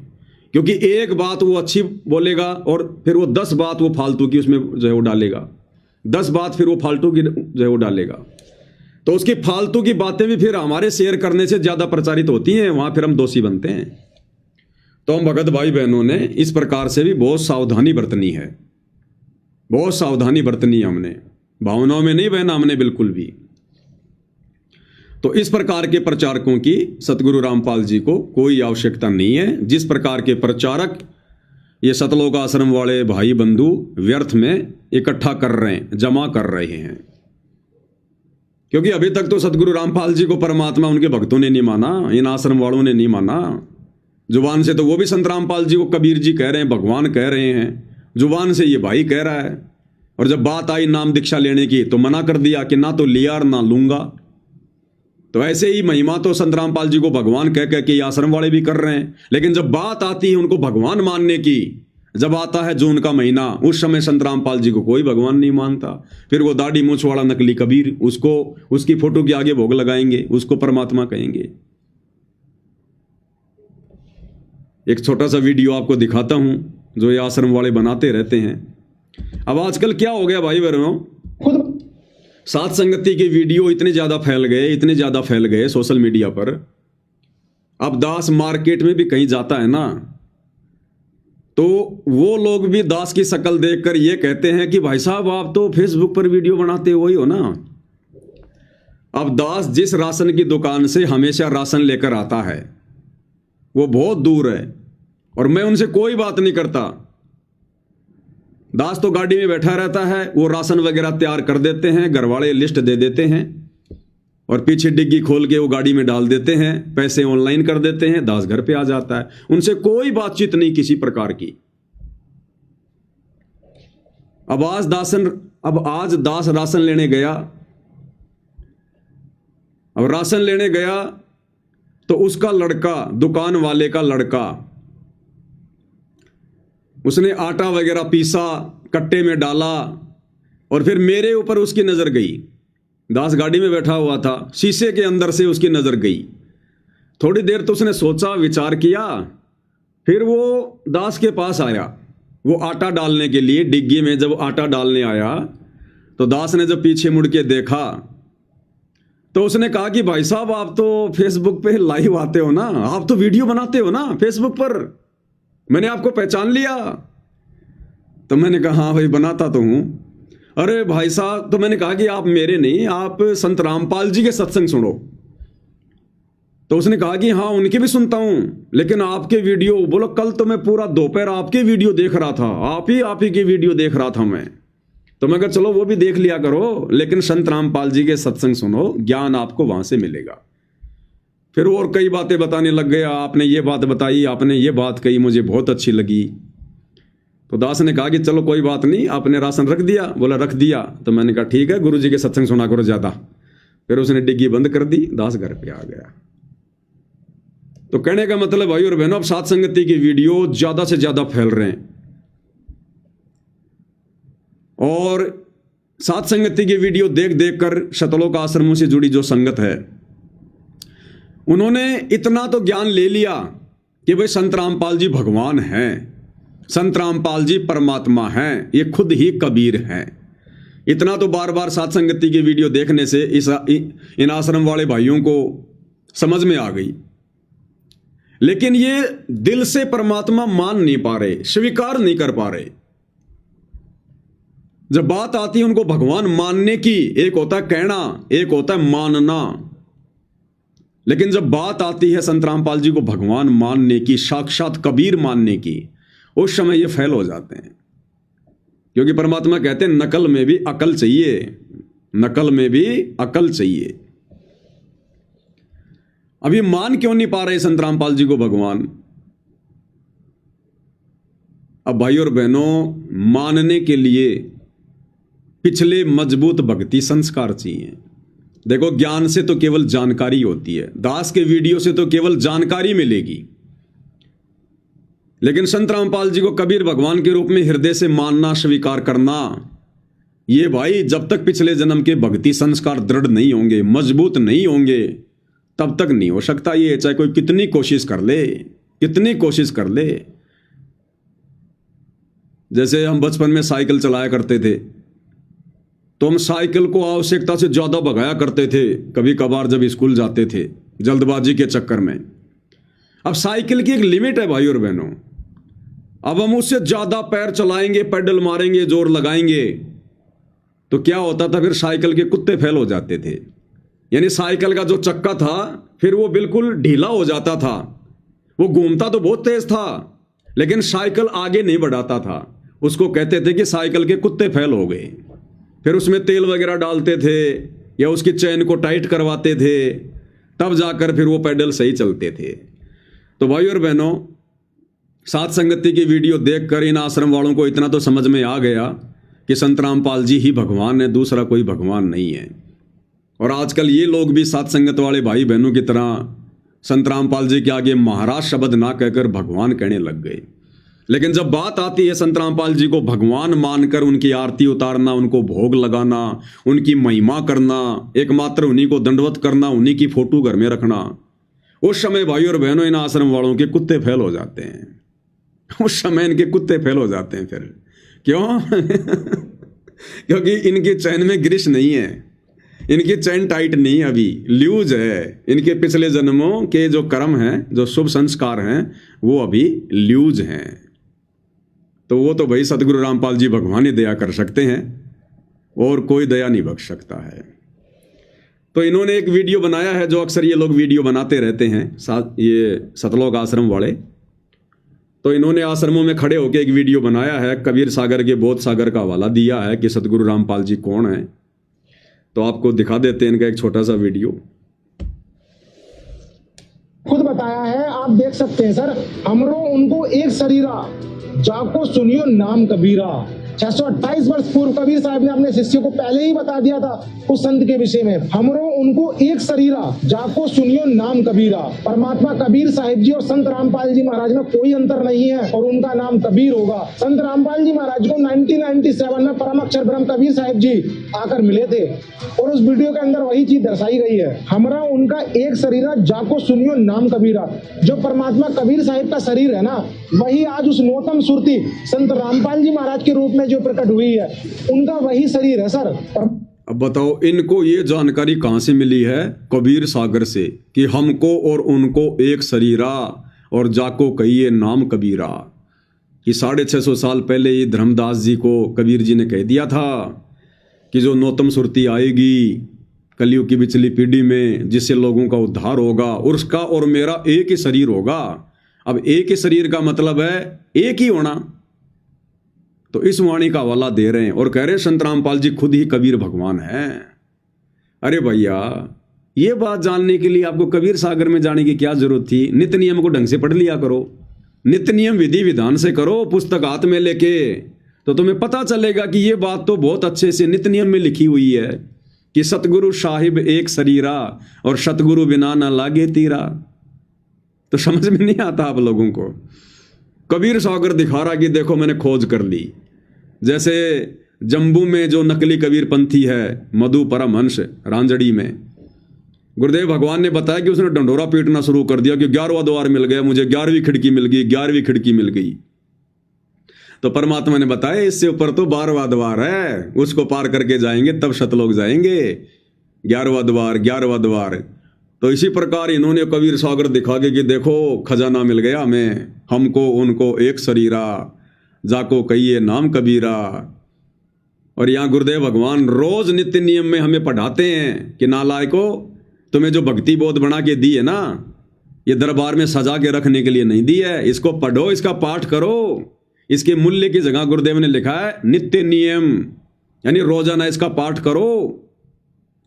क्योंकि एक बात वो अच्छी बोलेगा और फिर वो 10 बात वो फालतू की उसमें जो है वो डालेगा, 10 बात फिर वो फालतू की जो है वो डालेगा। तो उसकी फालतू की बातें भी फिर हमारे शेयर करने से ज्यादा प्रचारित होती हैं, वहां फिर हम दोषी बनते हैं। तो हम भगत भाई बहनों ने इस प्रकार से भी बहुत सावधानी बरतनी है, बहुत सावधानी बरतनी है हमने, भावनाओं में नहीं बहना हमने बिल्कुल भी। तो इस प्रकार के प्रचारकों की सतगुरु रामपाल जी को कोई आवश्यकता नहीं है। जिस प्रकार के प्रचारक ये सतलोक आश्रम वाले भाई बंधु व्यर्थ में इकट्ठा कर रहे हैं, जमा कर रहे हैं, क्योंकि अभी तक तो सतगुरु रामपाल जी को परमात्मा उनके भक्तों ने नहीं माना, इन आश्रम वालों ने नहीं माना। जुबान से तो वो भी संत रामपाल जी को कबीर जी कह रहे हैं, भगवान कह रहे हैं, जुबान से ये भाई कह रहा है, और जब बात आई नाम दीक्षा लेने की तो मना कर दिया कि ना तो लिया और ना लूंगा। तो ऐसे ही महिमा तो संत रामपाल जी को भगवान कह कह के ये आश्रम वाले भी कर रहे हैं, लेकिन जब बात आती है उनको भगवान मानने की, जब आता है जून का महीना, उस समय संत रामपाल जी को कोई भगवान नहीं मानता। फिर वो दाढ़ी मूंछ वाला नकली कबीर, उसको उसकी फोटो के आगे भोग लगाएंगे, उसको परमात्मा कहेंगे। एक छोटा सा वीडियो आपको दिखाता हूं जो ये आश्रम वाले बनाते रहते हैं। अब आजकल क्या हो गया भाई बहनों, सात संगति के वीडियो इतने ज्यादा फैल गए सोशल मीडिया पर। अब दास मार्केट में भी कहीं जाता है ना, तो वो लोग भी दास की शक्ल देखकर ये कहते हैं कि भाई साहब आप तो फेसबुक पर वीडियो बनाते हो ही हो ना। अब दास जिस राशन की दुकान से हमेशा राशन लेकर आता है वो बहुत दूर है, और मैं उनसे कोई बात नहीं करता। दास तो गाड़ी में बैठा रहता है, वो राशन वगैरह तैयार कर देते हैं, घर वाले लिस्ट दे देते हैं और पीछे डिग्गी खोल के वो गाड़ी में डाल देते हैं, पैसे ऑनलाइन कर देते हैं, दास घर पे आ जाता है। उनसे कोई बातचीत नहीं किसी प्रकार की। अब आज दास राशन लेने गया, अब राशन लेने गया तो उसका लड़का, दुकान वाले का लड़का, उसने आटा वगैरह पीसा, कट्टे में डाला, और फिर मेरे ऊपर उसकी नजर गई। दास गाड़ी में बैठा हुआ था, शीशे के अंदर से उसकी नजर गई। थोड़ी देर तो उसने सोचा, विचार किया, फिर वो दास के पास आया, वो आटा डालने के लिए। डिग्गी में जब आटा डालने आया तो दास ने जब पीछे मुड़ के देखा तो उसने कहा कि भाई साहब आप तो फेसबुक पे लाइव आते हो ना, आप तो वीडियो बनाते हो ना फेसबुक पर, मैंने आपको पहचान लिया। तो मैंने कहा हाँ भाई बनाता तो हूं। अरे भाई साहब, तो मैंने कहा कि आप मेरे नहीं, आप संत रामपाल जी के सत्संग सुनो। तो उसने कहा कि हाँ उनके भी सुनता हूं, लेकिन आपके वीडियो, बोलो कल तो मैं पूरा दोपहर आपके वीडियो देख रहा था, आप ही के वीडियो देख रहा था मैं। तो मैं कहा चलो वो भी देख लिया करो, लेकिन संत रामपाल जी के सत्संग सुनो, ज्ञान आपको वहां से मिलेगा। फिर वो और कई बातें बताने लग गया, आपने ये बात बताई, आपने ये बात कही, मुझे बहुत अच्छी लगी। तो दास ने कहा कि चलो कोई बात नहीं, आपने राशन रख दिया? बोला रख दिया। तो मैंने कहा ठीक है, गुरु जी के सत्संग सुना करो ज्यादा। फिर उसने डिग्गी बंद कर दी, दास घर पे आ गया। तो कहने का मतलब भाई और बहनों, अब सात संगति की वीडियो ज्यादा से ज्यादा फैल रहे हैं, और सात संगति की वीडियो देख देख कर शतलोक आश्रमों से जुड़ी जो संगत है, उन्होंने इतना तो ज्ञान ले लिया कि भाई संत रामपाल जी भगवान हैं, संत रामपाल जी परमात्मा हैं, ये खुद ही कबीर हैं। इतना तो बार बार सात संगति की वीडियो देखने से इन आश्रम वाले भाइयों को समझ में आ गई। लेकिन ये दिल से परमात्मा मान नहीं पा रहे, स्वीकार नहीं कर पा रहे। जब बात आती है उनको भगवान मानने की, एक होता है कहना, एक होता है मानना, लेकिन जब बात आती है संत रामपाल जी को भगवान मानने की, साक्षात कबीर मानने की, उस समय ये फेल हो जाते हैं। क्योंकि परमात्मा कहते हैं नकल में भी अकल चाहिए, नकल में भी अकल चाहिए। अब ये मान क्यों नहीं पा रहे संत रामपाल जी को भगवान? अब भाई और बहनों, मानने के लिए पिछले मजबूत भक्ति संस्कार चाहिए। देखो, ज्ञान से तो केवल जानकारी होती है, दास के वीडियो से तो केवल जानकारी मिलेगी, लेकिन संत रामपाल जी को कबीर भगवान के रूप में हृदय से मानना, स्वीकार करना, ये भाई जब तक पिछले जन्म के भक्ति संस्कार दृढ़ नहीं होंगे, मजबूत नहीं होंगे, तब तक नहीं हो सकता ये, चाहे कोई कितनी कोशिश कर ले, कितनी कोशिश कर ले। जैसे हम बचपन में साइकिल चलाया करते थे, तो हम साइकिल को आवश्यकता से ज्यादा भगाया करते थे, कभी कभार जब स्कूल जाते थे जल्दबाजी के चक्कर में। अब साइकिल की एक लिमिट है भाई और बहनों, अब हम उससे ज्यादा पैर चलाएंगे, पेडल मारेंगे, जोर लगाएंगे, तो क्या होता था, फिर साइकिल के कुत्ते फैल हो जाते थे। यानी साइकिल का जो चक्का था फिर वो बिल्कुल ढीला हो जाता था, वो घूमता तो बहुत तेज था लेकिन साइकिल आगे नहीं बढ़ाता था। उसको कहते थे कि साइकिल के कुत्ते फैल हो गए। फिर उसमें तेल वगैरह डालते थे या उसकी चैन को टाइट करवाते थे, तब जाकर फिर वो पैडल सही चलते थे। तो भाई और बहनों, सात संगति की वीडियो देखकर इन आश्रम वालों को इतना तो समझ में आ गया कि संत रामपाल जी ही भगवान है, दूसरा कोई भगवान नहीं है। और आजकल ये लोग भी सात संगत वाले भाई बहनों की तरह संत रामपाल जी के आगे महाराज शब्द ना कहकर भगवान कहने लग गए। लेकिन जब बात आती है संत रामपाल जी को भगवान मानकर उनकी आरती उतारना, उनको भोग लगाना, उनकी महिमा करना, एकमात्र उन्हीं को दंडवत करना, उन्हीं की फोटो घर में रखना, उस समय भाई और बहनों इन आश्रम वालों के कुत्ते फैल हो जाते हैं। उस समय इनके कुत्ते फैल हो जाते हैं। फिर क्यों? क्योंकि इनकी चैन में ग्रिस नहीं है, इनकी चैन टाइट नहीं, अभी लूज है। इनके पिछले जन्मों के जो कर्म हैं, जो शुभ संस्कार हैं, वो अभी लूज हैं। तो वो तो भाई सतगुरु रामपाल जी भगवान ही दया कर सकते हैं, और कोई दया नहीं बख्श सकता है। तो इन्होंने एक वीडियो बनाया है, जो अक्सर ये लोग वीडियो बनाते रहते हैं, ये सतलोक आश्रम वाले। तो इन्होंने आश्रमों में खड़े होकर एक वीडियो बनाया है, कबीर सागर के बोध सागर का हवाला दिया है कि सतगुरु रामपाल जी कौन है। तो आपको दिखा देते हैं इनका एक छोटा सा वीडियो। खुद बताया है, आप देख सकते हैं सर। हमरो उनको एक शरीरा, जाको सुनियो नाम कबीरा। 628 वर्ष पूर्व कबीर साहब ने अपने शिष्य को पहले ही बता दिया था उस संत के विषय में। हमरो उनको एक शरीरा, जाको सुनियो नाम कबीरा। परमात्मा कबीर साहिब जी और संत रामपाल जी महाराज में कोई अंतर नहीं है, और उनका नाम कबीर होगा। संत रामपाल जी महाराज को 1997 में परम अक्षर ब्रह्म कबीर साहिब जी आकर मिले थे, और उस वीडियो के अंदर वही चीज दर्शाई गई है। हमरा उनका एक शरीरा, जाको सुनियो नाम कबीरा। जो परमात्मा कबीर साहिब का शरीर है ना, वही आज उस नौतम सुरती संत रामपाल जी महाराज के रूप में जो प्रकट हुई है, उनका वही शरीर है सर। अब बताओ, इनको ये जानकारी कहां से मिली है? कबीर सागर से, कि हमको और उनको एक शरीरा, और जाको कहिए नाम कबीरा। कि 650 साल पहले ही धर्मदास जी को कबीर जी ने कह दिया था कि जो नौतम सुरती आएगी कलयुग की पिछली पीढ़ी में, जिससे लोगों का उद्धार होगा, और उसका और मेरा एक ही शरीर होगा। अब एक ही शरीर का मतलब है एक ही होना। तो इस वाणी का हवाला दे रहे हैं और कह रहे हैं संत रामपाल जी खुद ही कबीर भगवान हैं। अरे भैया, ये बात जानने के लिए आपको कबीर सागर में जाने की क्या जरूरत थी? नित्य नियम को ढंग से पढ़ लिया करो, नित्य नियम विधि विधान से करो, पुस्तक हाथ में लेके, तो तुम्हें पता चलेगा कि ये बात तो बहुत अच्छे से नित्य नियम में लिखी हुई है कि सतगुरु साहिब एक शरीरा और सतगुरु बिना न लागे तीरा। तो समझ में नहीं आता आप लोगों को। कबीर सागर दिखा रहा कि देखो मैंने खोज कर ली। जैसे जम्बू में जो नकली कबीर पंथी है मधु परमहंस रांजड़ी में, गुरुदेव भगवान ने बताया कि उसने डंडोरा पीटना शुरू कर दिया कि 11वां द्वार मिल गया मुझे, 11वीं खिड़की मिल गई, 11वीं खिड़की मिल गई। तो परमात्मा ने बताया इससे ऊपर तो 12वां द्वार है, उसको पार करके जाएंगे तब सतलोक जाएंगे। 11वां द्वार, 11वां द्वार। तो इसी प्रकार इन्होंने कबीर सागर दिखा के कि देखो खजाना मिल गया हमें, हमको उनको एक शरीरा, जाको कहिए नाम कबीरा। और यहाँ गुरुदेव भगवान रोज नित्य नियम में हमें पढ़ाते हैं कि नालायको, तुम्हें जो भक्ति बोध बना के दी है ना, ये दरबार में सजा के रखने के लिए नहीं दी है, इसको पढ़ो, इसका पाठ करो। इसके मूल्य की जगह गुरुदेव ने लिखा है नित्य नियम, यानी रोजाना इसका पाठ करो।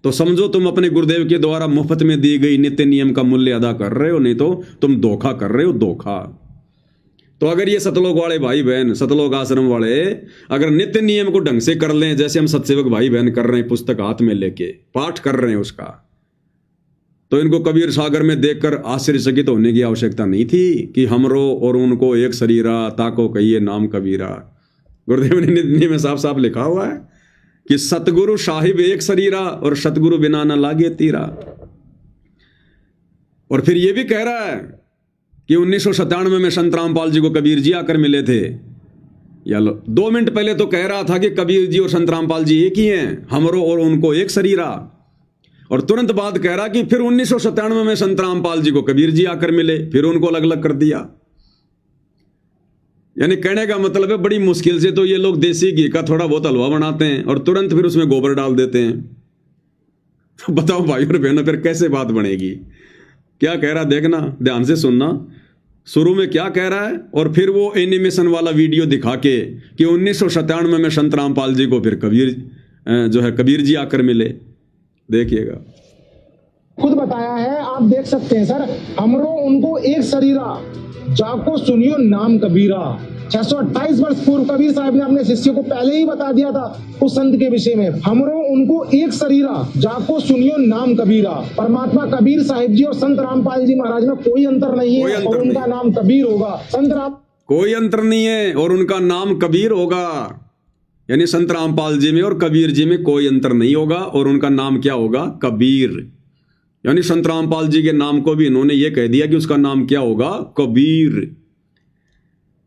तो समझो तुम अपने गुरुदेव के द्वारा मुफ्त में दी गई नित्य नियम का मूल्य अदा कर रहे हो, नहीं तो तुम धोखा कर रहे हो, धोखा। तो अगर ये सतलोक वाले भाई बहन, सतलोक आश्रम वाले अगर नित्य नियम को ढंग से कर लें, जैसे हम सत्सेवक भाई बहन कर रहे हैं, पुस्तक हाथ में लेके पाठ कर रहे हैं उसका, तो इनको कबीर सागर में देखकर आश्चर्यचकित होने की आवश्यकता नहीं थी कि हमरो और उनको एक शरीरा, ताको कहिए नाम कबीरा। गुरुदेव ने नित्य में साफ साफ लिखा हुआ है कि सतगुरु साहिब एक शरीरा और सतगुरु बिना न लागे तीरा। और फिर ये भी कह रहा है कि 1997 में संत रामपाल जी को कबीर जी आकर मिले थे। या 2 मिनट पहले तो कह रहा था कि कबीर जी और संत रामपाल जी एक ही हैं, हमरो और उनको एक शरीरा। और तुरंत बाद कह रहा कि फिर 1997 में संत रामपाल जी को कबीर जी आकर मिले, फिर उनको अलग अलग कर दिया। यानी कहने का मतलब है बड़ी मुश्किल से तो ये लोग देसी घी का थोड़ा बहुत हलवा बनाते हैं और तुरंत फिर उसमें गोबर डाल देते हैं। तो बताओ भाई और बहनों, फिर कैसे बात बनेगी? क्या कह रहा देखना, ध्यान से सुनना। शुरू में क्या कह रहा है और फिर वो एनिमेशन वाला वीडियो दिखा के कि 1997 में संत रामपाल जी को फिर कबीर जी आकर मिले। देखिएगा, खुद बताया है, आप देख सकते हैं सर, हमरो उनको एक शरीरा, जाको सुनियो नाम कबीरा। 628 वर्ष पूर्व कबीर साहब ने अपने शिष्य को पहले ही बता दिया था उस संत के विषय में, हमरो उनको एक शरीरा, जाको सुनियो नाम कबीरा। परमात्मा कबीर साहिब जी और संत रामपाल जी महाराज में कोई अंतर नहीं है और उनका नाम कबीर होगा। कोई अंतर नहीं है और उनका नाम कबीर होगा। यानी संत रामपाल जी में और कबीर जी में कोई अंतर नहीं होगा और उनका नाम क्या होगा? कबीर। यानी संत रामपाल जी के नाम को भी इन्होंने ये कह दिया कि उसका नाम क्या होगा? कबीर।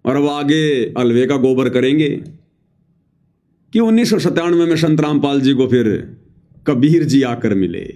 और अब आगे अलवे का गोबर करेंगे कि 1997 में संत रामपाल जी को फिर कबीर जी आकर मिले।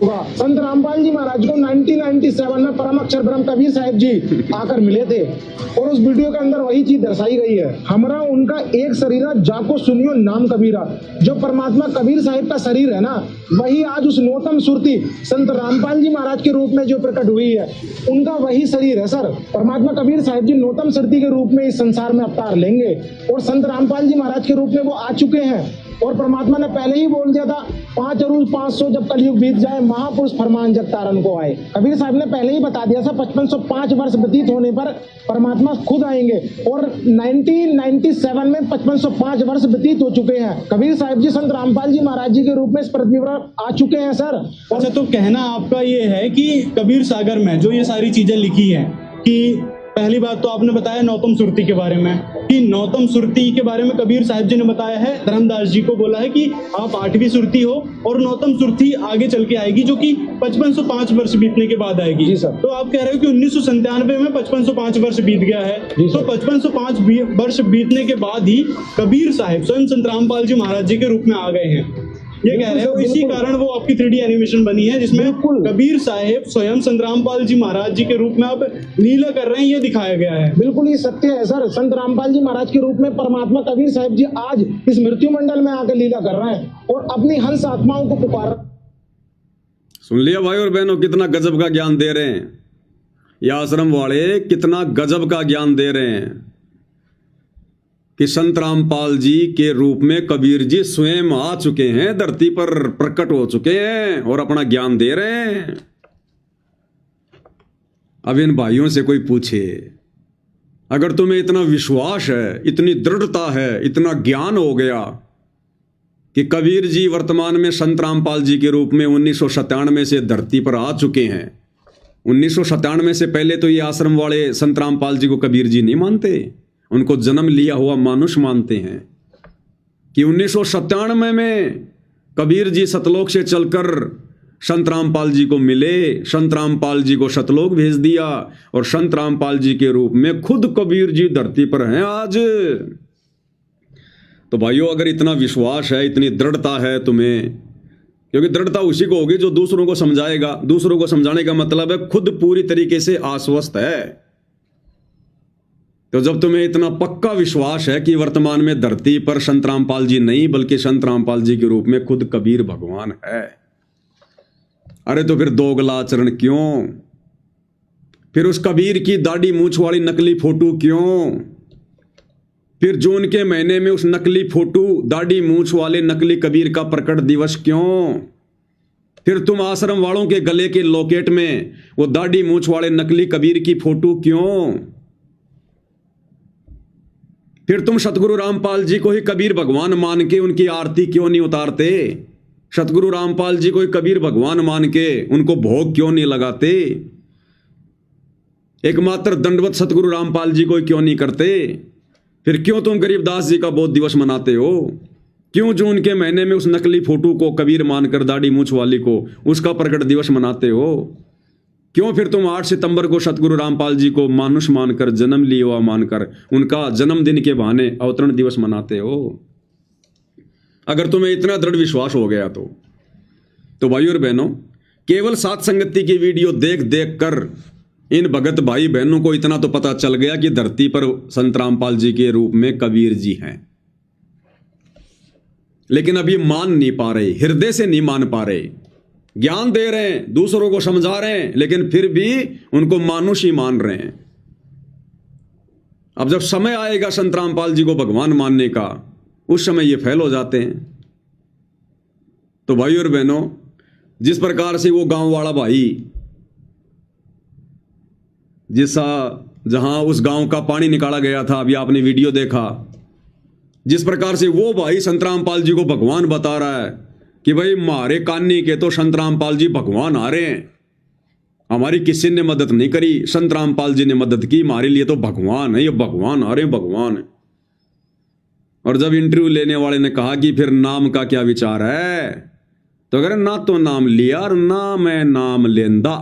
संत रामपाल जी महाराज को 1997 में परम अक्षर ब्रह्म कबीर साहिब जी आकर मिले थे और उस वीडियो के अंदर वही चीज दर्शाई गई है, हमरा उनका एक शरीरा, जाको सुनियो नाम कबीरा। जो परमात्मा कबीर साहिब का शरीर है ना, वही आज उस नौतम सुरती संत रामपाल जी महाराज के रूप में जो प्रकट हुई है, उनका वही शरीर है सर। परमात्मा कबीर साहिब जी नौतम सुरती के रूप में इस संसार में अवतार लेंगे और संत रामपाल जी महाराज के रूप में वो आ चुके हैं। और परमात्मा ने पहले ही बोल दिया था, 5 अरूज 500 जब कलयुग बीत जाए, महापुरुष फरमान जग तारन को आए। कबीर साहब ने पहले ही बता दिया था 5505 वर्ष व्यतीत होने पर परमात्मा खुद आएंगे और 1997 में 5505 वर्ष व्यतीत हो चुके हैं। कबीर साहब जी संत रामपाल जी महाराज जी के रूप में इस पृथ्वी पर आ चुके हैं सर। अच्छा, तो कहना आपका ये है कि कबीर सागर में जो ये सारी चीजें लिखी हैं, कि पहली बात तो आपने बताया नौतम सुरती के बारे में, कि नौतम सुरती के बारे में कबीर साहिब जी ने बताया है, धर्मदास जी को बोला है कि आप 8वीं सुरती हो और नौतम सुरती आगे चल के आएगी जो कि 5505 वर्ष बीतने के बाद आएगी। जी सर। तो आप कह रहे हो कि 1997 में 5505 वर्ष बीत गया है, तो 5505 वर्ष बीतने के बाद ही कबीर साहिब स्वयं संत रामपाल जी महाराज जी के रूप में आ गए हैं, ये कह रहे हो। इसी कारण वो आपकी 3D एनिमेशन बनी है जिसमें कबीर साहिब स्वयं संत रामपाल जी महाराज जी के रूप में आप लीला कर रहे हैं, ये दिखाया गया है। बिल्कुल ये सत्य है सर। संत रामपाल जी महाराज के रूप में परमात्मा कबीर साहिब जी आज इस मृत्यु मंडल में आकर लीला कर रहे हैं और अपनी हंस आत्माओं को पुकार। सुन लिया भाई और बहनों, कितना गजब का ज्ञान दे रहे हैं ये आश्रम वाले, कितना गजब का ज्ञान दे रहे हैं। कि संत रामपाल जी के रूप में कबीर जी स्वयं आ चुके हैं, धरती पर प्रकट हो चुके हैं और अपना ज्ञान दे रहे हैं। अब इन भाइयों से कोई पूछे, अगर तुम्हें इतना विश्वास है, इतनी दृढ़ता है, इतना ज्ञान हो गया कि कबीर जी वर्तमान में संत रामपाल जी के रूप में 1997 से धरती पर आ चुके हैं। 1997 से पहले तो ये आश्रम वाले संत रामपाल जी को कबीर जी नहीं मानते, उनको जन्म लिया हुआ मानुष मानते हैं कि 1997 में कबीर जी सतलोक से चलकर संत रामपाल जी को मिले, संत रामपाल जी को सतलोक भेज दिया और संत रामपाल जी के रूप में खुद कबीर जी धरती पर हैं आज। तो भाइयों, अगर इतना विश्वास है, इतनी दृढ़ता है तुम्हें, क्योंकि दृढ़ता उसी को होगी जो दूसरों को समझाएगा। दूसरों को समझाने का मतलब है खुद पूरी तरीके से आश्वस्त है। तो जब तुम्हें इतना पक्का विश्वास है कि वर्तमान में धरती पर संत रामपाल जी नहीं बल्कि संत रामपाल जी के रूप में खुद कबीर भगवान है, अरे तो फिर दोगला आचरण क्यों? फिर उस कबीर की दाढ़ी मूंछ वाली नकली फोटो क्यों? फिर जून के महीने में उस नकली फोटो, दाढ़ी मूंछ वाले नकली कबीर का प्रकट दिवस क्यों? फिर तुम आश्रम वालों के गले के लॉकेट में वो दाढ़ी मूंछ वाले नकली कबीर की फोटो क्यों? फिर तुम सतगुरु रामपाल जी को ही कबीर भगवान मान के उनकी आरती क्यों नहीं उतारते? सतगुरु रामपाल जी को ही कबीर भगवान मान के उनको भोग क्यों नहीं लगाते? एकमात्र दंडवत सतगुरु रामपाल जी को ही क्यों नहीं करते? फिर क्यों तुम गरीबदास जी का बोध दिवस मनाते हो? क्यों जून के महीने में उस नकली फोटो को कबीर मानकर, दाढ़ी मूंछ वाली को, उसका प्रकट दिवस मनाते हो? क्यों फिर तुम 8 सितंबर को सतगुरु रामपाल जी को मानुष मानकर, जन्म लिया हुआ मानकर उनका जन्मदिन के बहाने अवतरण दिवस मनाते हो? अगर तुम्हें इतना दृढ़ विश्वास हो गया तो भाइयों और बहनों, केवल साथ संगति की वीडियो देख देख कर इन भगत भाई बहनों को इतना तो पता चल गया कि धरती पर संत रामपाल जी के रूप में कबीर जी हैं, लेकिन अभी मान नहीं पा रहे, हृदय से नहीं मान पा रहे। ज्ञान दे रहे हैं, दूसरों को समझा रहे हैं, लेकिन फिर भी उनको मानुष ही मान रहे हैं। अब जब समय आएगा संत रामपाल जी को भगवान मानने का, उस समय ये फेल हो जाते हैं। तो भाइयों और बहनों, जिस प्रकार से वो गांव वाला भाई, जहां उस गांव का पानी निकाला गया था, अभी आपने वीडियो देखा, जिस प्रकार से वो भाई संत रामपाल जी को भगवान बता रहा है कि भाई मारे कान्नी के तो संत रामपाल जी भगवान आ रहे हैं, हमारी किसी ने मदद नहीं करी, संत रामपाल जी ने मदद की, हमारे लिए तो भगवान है, ये भगवान आ रहे हैं, भगवान है। और जब इंटरव्यू लेने वाले ने कहा कि फिर नाम का क्या विचार है, तो अगर ना तो नाम लिया और ना मैं नाम लेंदा।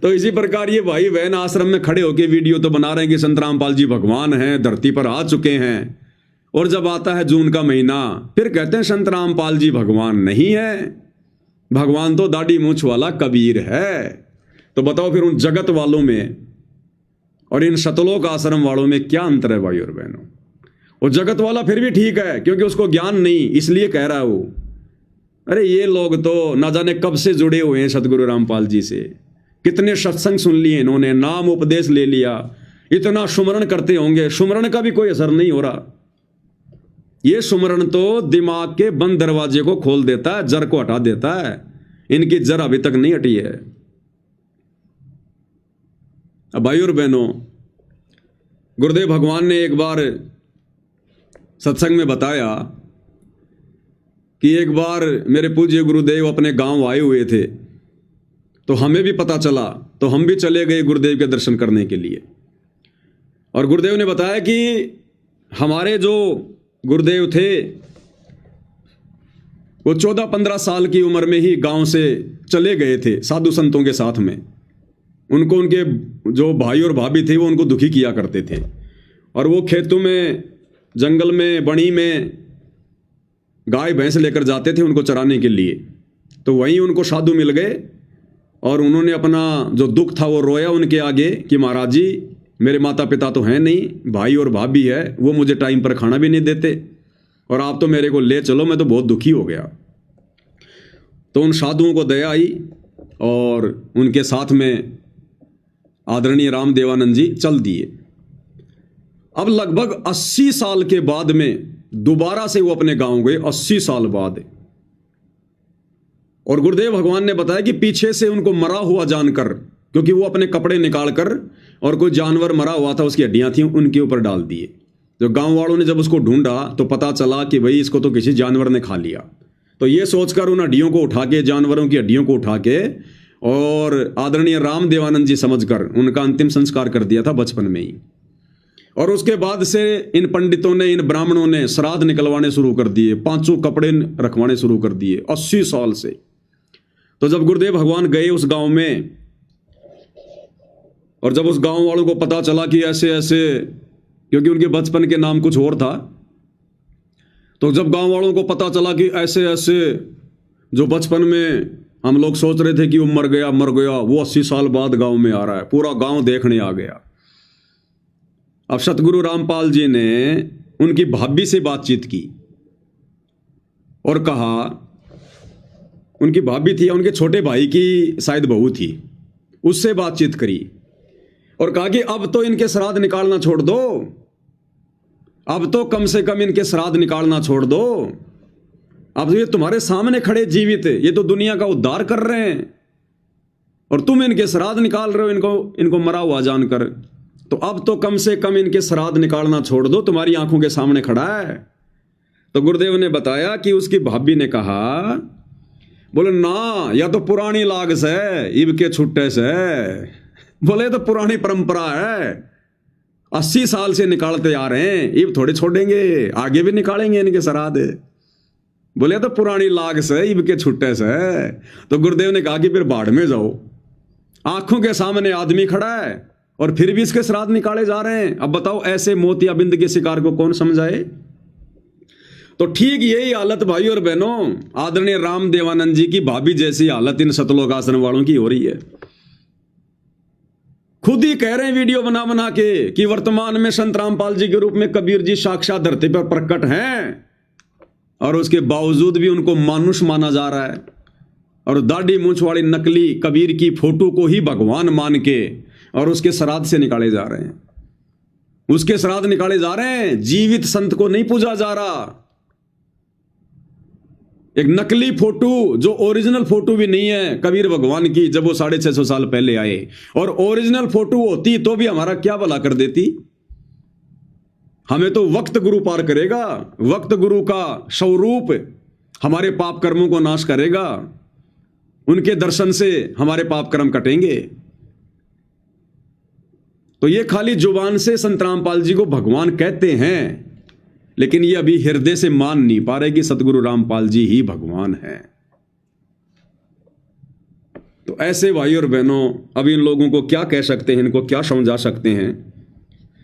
तो इसी प्रकार ये भाई बहन आश्रम में खड़े होकर वीडियो तो बना रहे हैं कि संत रामपाल जी भगवान हैं, धरती पर आ चुके हैं, और जब आता है जून का महीना फिर कहते हैं संत रामपाल जी भगवान नहीं है, भगवान तो दाढ़ी मूंछ वाला कबीर है। तो बताओ फिर उन जगत वालों में और इन सतलोक आश्रम वालों में क्या अंतर है भाई और बहनों? वो जगत वाला फिर भी ठीक है क्योंकि उसको ज्ञान नहीं, इसलिए कह रहा है वो। अरे ये लोग तो ना जाने कब से जुड़े हुए हैं सतगुरु रामपाल जी से, कितने सत्संग सुन लिए इन्होंने, नाम उपदेश ले लिया, इतना सुमरण करते होंगे, सुमरण का भी कोई असर नहीं हो रहा। ये सुमरण तो दिमाग के बंद दरवाजे को खोल देता है, जड़ को हटा देता है, इनकी जड़ अभी तक नहीं हटी है। अब भाई और बहनों, गुरुदेव भगवान ने एक बार सत्संग में बताया कि एक बार मेरे पूज्य गुरुदेव अपने गांव आए हुए थे, तो हमें भी पता चला, तो हम भी चले गए गुरुदेव के दर्शन करने के लिए। और गुरुदेव ने बताया कि हमारे जो गुरुदेव थे वो 14-15 साल की उम्र में ही गांव से चले गए थे साधु संतों के साथ में। उनको उनके जो भाई और भाभी थे वो उनको दुखी किया करते थे, और वो खेतों में, जंगल में, बणी में गाय भैंस लेकर जाते थे उनको चराने के लिए। तो वहीं उनको साधु मिल गए और उन्होंने अपना जो दुख था वो रोया उनके आगे कि महाराज जी, मेरे माता पिता तो हैं नहीं, भाई और भाभी है, वो मुझे टाइम पर खाना भी नहीं देते, और आप तो मेरे को ले चलो, मैं तो बहुत दुखी हो गया। तो उन साधुओं को दया आई और उनके साथ में आदरणीय राम देवानंद जी चल दिए। अब लगभग 80 साल के बाद में दोबारा से वो अपने गांव गए, 80 साल बाद। और गुरुदेव भगवान ने बताया कि पीछे से उनको मरा हुआ जानकर, क्योंकि वो अपने कपड़े निकालकर और कोई जानवर मरा हुआ था उसकी हड्डियां थी उनके ऊपर डाल दिए। जो गांव वालों ने जब उसको ढूंढा तो पता चला कि भाई इसको तो किसी जानवर ने खा लिया। तो ये सोचकर उन हड्डियों को उठा के, जानवरों की हड्डियों को उठा के, और आदरणीय राम देवानंद जी समझकर उनका अंतिम संस्कार कर दिया था बचपन में ही। और उसके बाद से इन पंडितों ने, इन ब्राह्मणों ने श्राद्ध निकलवाने शुरू कर दिए, 500 कपड़े रखवाने शुरू कर दिए 80 साल से। तो जब गुरुदेव भगवान गए उस गांव में, और जब उस गांव वालों को पता चला कि ऐसे ऐसे, क्योंकि उनके बचपन के नाम कुछ और था, तो जब गांव वालों को पता चला कि ऐसे ऐसे जो बचपन में हम लोग सोच रहे थे कि वो मर गया, वो 80 साल बाद गांव में आ रहा है, पूरा गांव देखने आ गया। अब सतगुरु रामपाल जी ने उनकी भाभी से बातचीत की और कहा, उनकी भाभी थी, उनके छोटे भाई की शायद बहू थी, उससे बातचीत करी और कहा कि अब तो इनके श्राद्ध निकालना छोड़ दो, अब तो कम से कम इनके श्राद्ध निकालना छोड़ दो। अब ये तुम्हारे सामने खड़े जीवित, ये तो दुनिया का उद्धार कर रहे हैं और तुम इनके श्राद्ध निकाल रहे हो इनको मरा हुआ जानकर। तो अब तो कम से कम इनके श्राद्ध निकालना छोड़ दो, तुम्हारी आंखों के सामने खड़ा है। तो गुरुदेव ने बताया कि उसकी भाभी ने कहा, बोले ना, या तो पुरानी लाग से इब के छुट्टे से, बोले तो पुरानी परंपरा है, 80 साल से निकालते आ रहे हैं, इब थोड़े छोड़ेंगे, आगे भी निकालेंगे इनके श्राद्ध। बोले तो पुरानी लाग से इब के छुट्टे से। तो गुरुदेव ने कहा कि फिर बाढ़ में जाओ, आंखों के सामने आदमी खड़ा है और फिर भी इसके श्राद्ध निकाले जा रहे हैं। अब बताओ ऐसे मोतियाबिंद के शिकार को कौन समझाए। तो ठीक यही हालत भाई और बहनों, आदरणीय राम देवानंद जी की भाभी जैसी हालत इन सतलोक आश्रम वालों की हो रही है। खुद ही कह रहे हैं वीडियो बना बना के कि वर्तमान में संत रामपाल जी के रूप में कबीर जी साक्षात धरती पर प्रकट हैं, और उसके बावजूद भी उनको मानुष माना जा रहा है और दाढ़ी मूंछ वाली नकली कबीर की फोटो को ही भगवान मान के और उसके श्राद्ध से निकाले जा रहे हैं, उसके श्राद्ध निकाले जा रहे हैं। जीवित संत को नहीं पूजा जा रहा। एक नकली फोटो जो ओरिजिनल फोटो भी नहीं है कबीर भगवान की, जब वो 650 साल पहले आए, और ओरिजिनल फोटो होती तो भी हमारा क्या भला कर देती। हमें तो वक्त गुरु पार करेगा, वक्त गुरु का स्वरूप हमारे पाप कर्मों को नाश करेगा, उनके दर्शन से हमारे पाप कर्म कटेंगे। तो ये खाली जुबान से संत रामपाल जी को भगवान कहते हैं, लेकिन ये अभी हृदय से मान नहीं पा रहे कि सतगुरु रामपाल जी ही भगवान हैं। तो ऐसे भाई और बहनों, अब इन लोगों को क्या कह सकते हैं, इनको क्या समझा सकते हैं।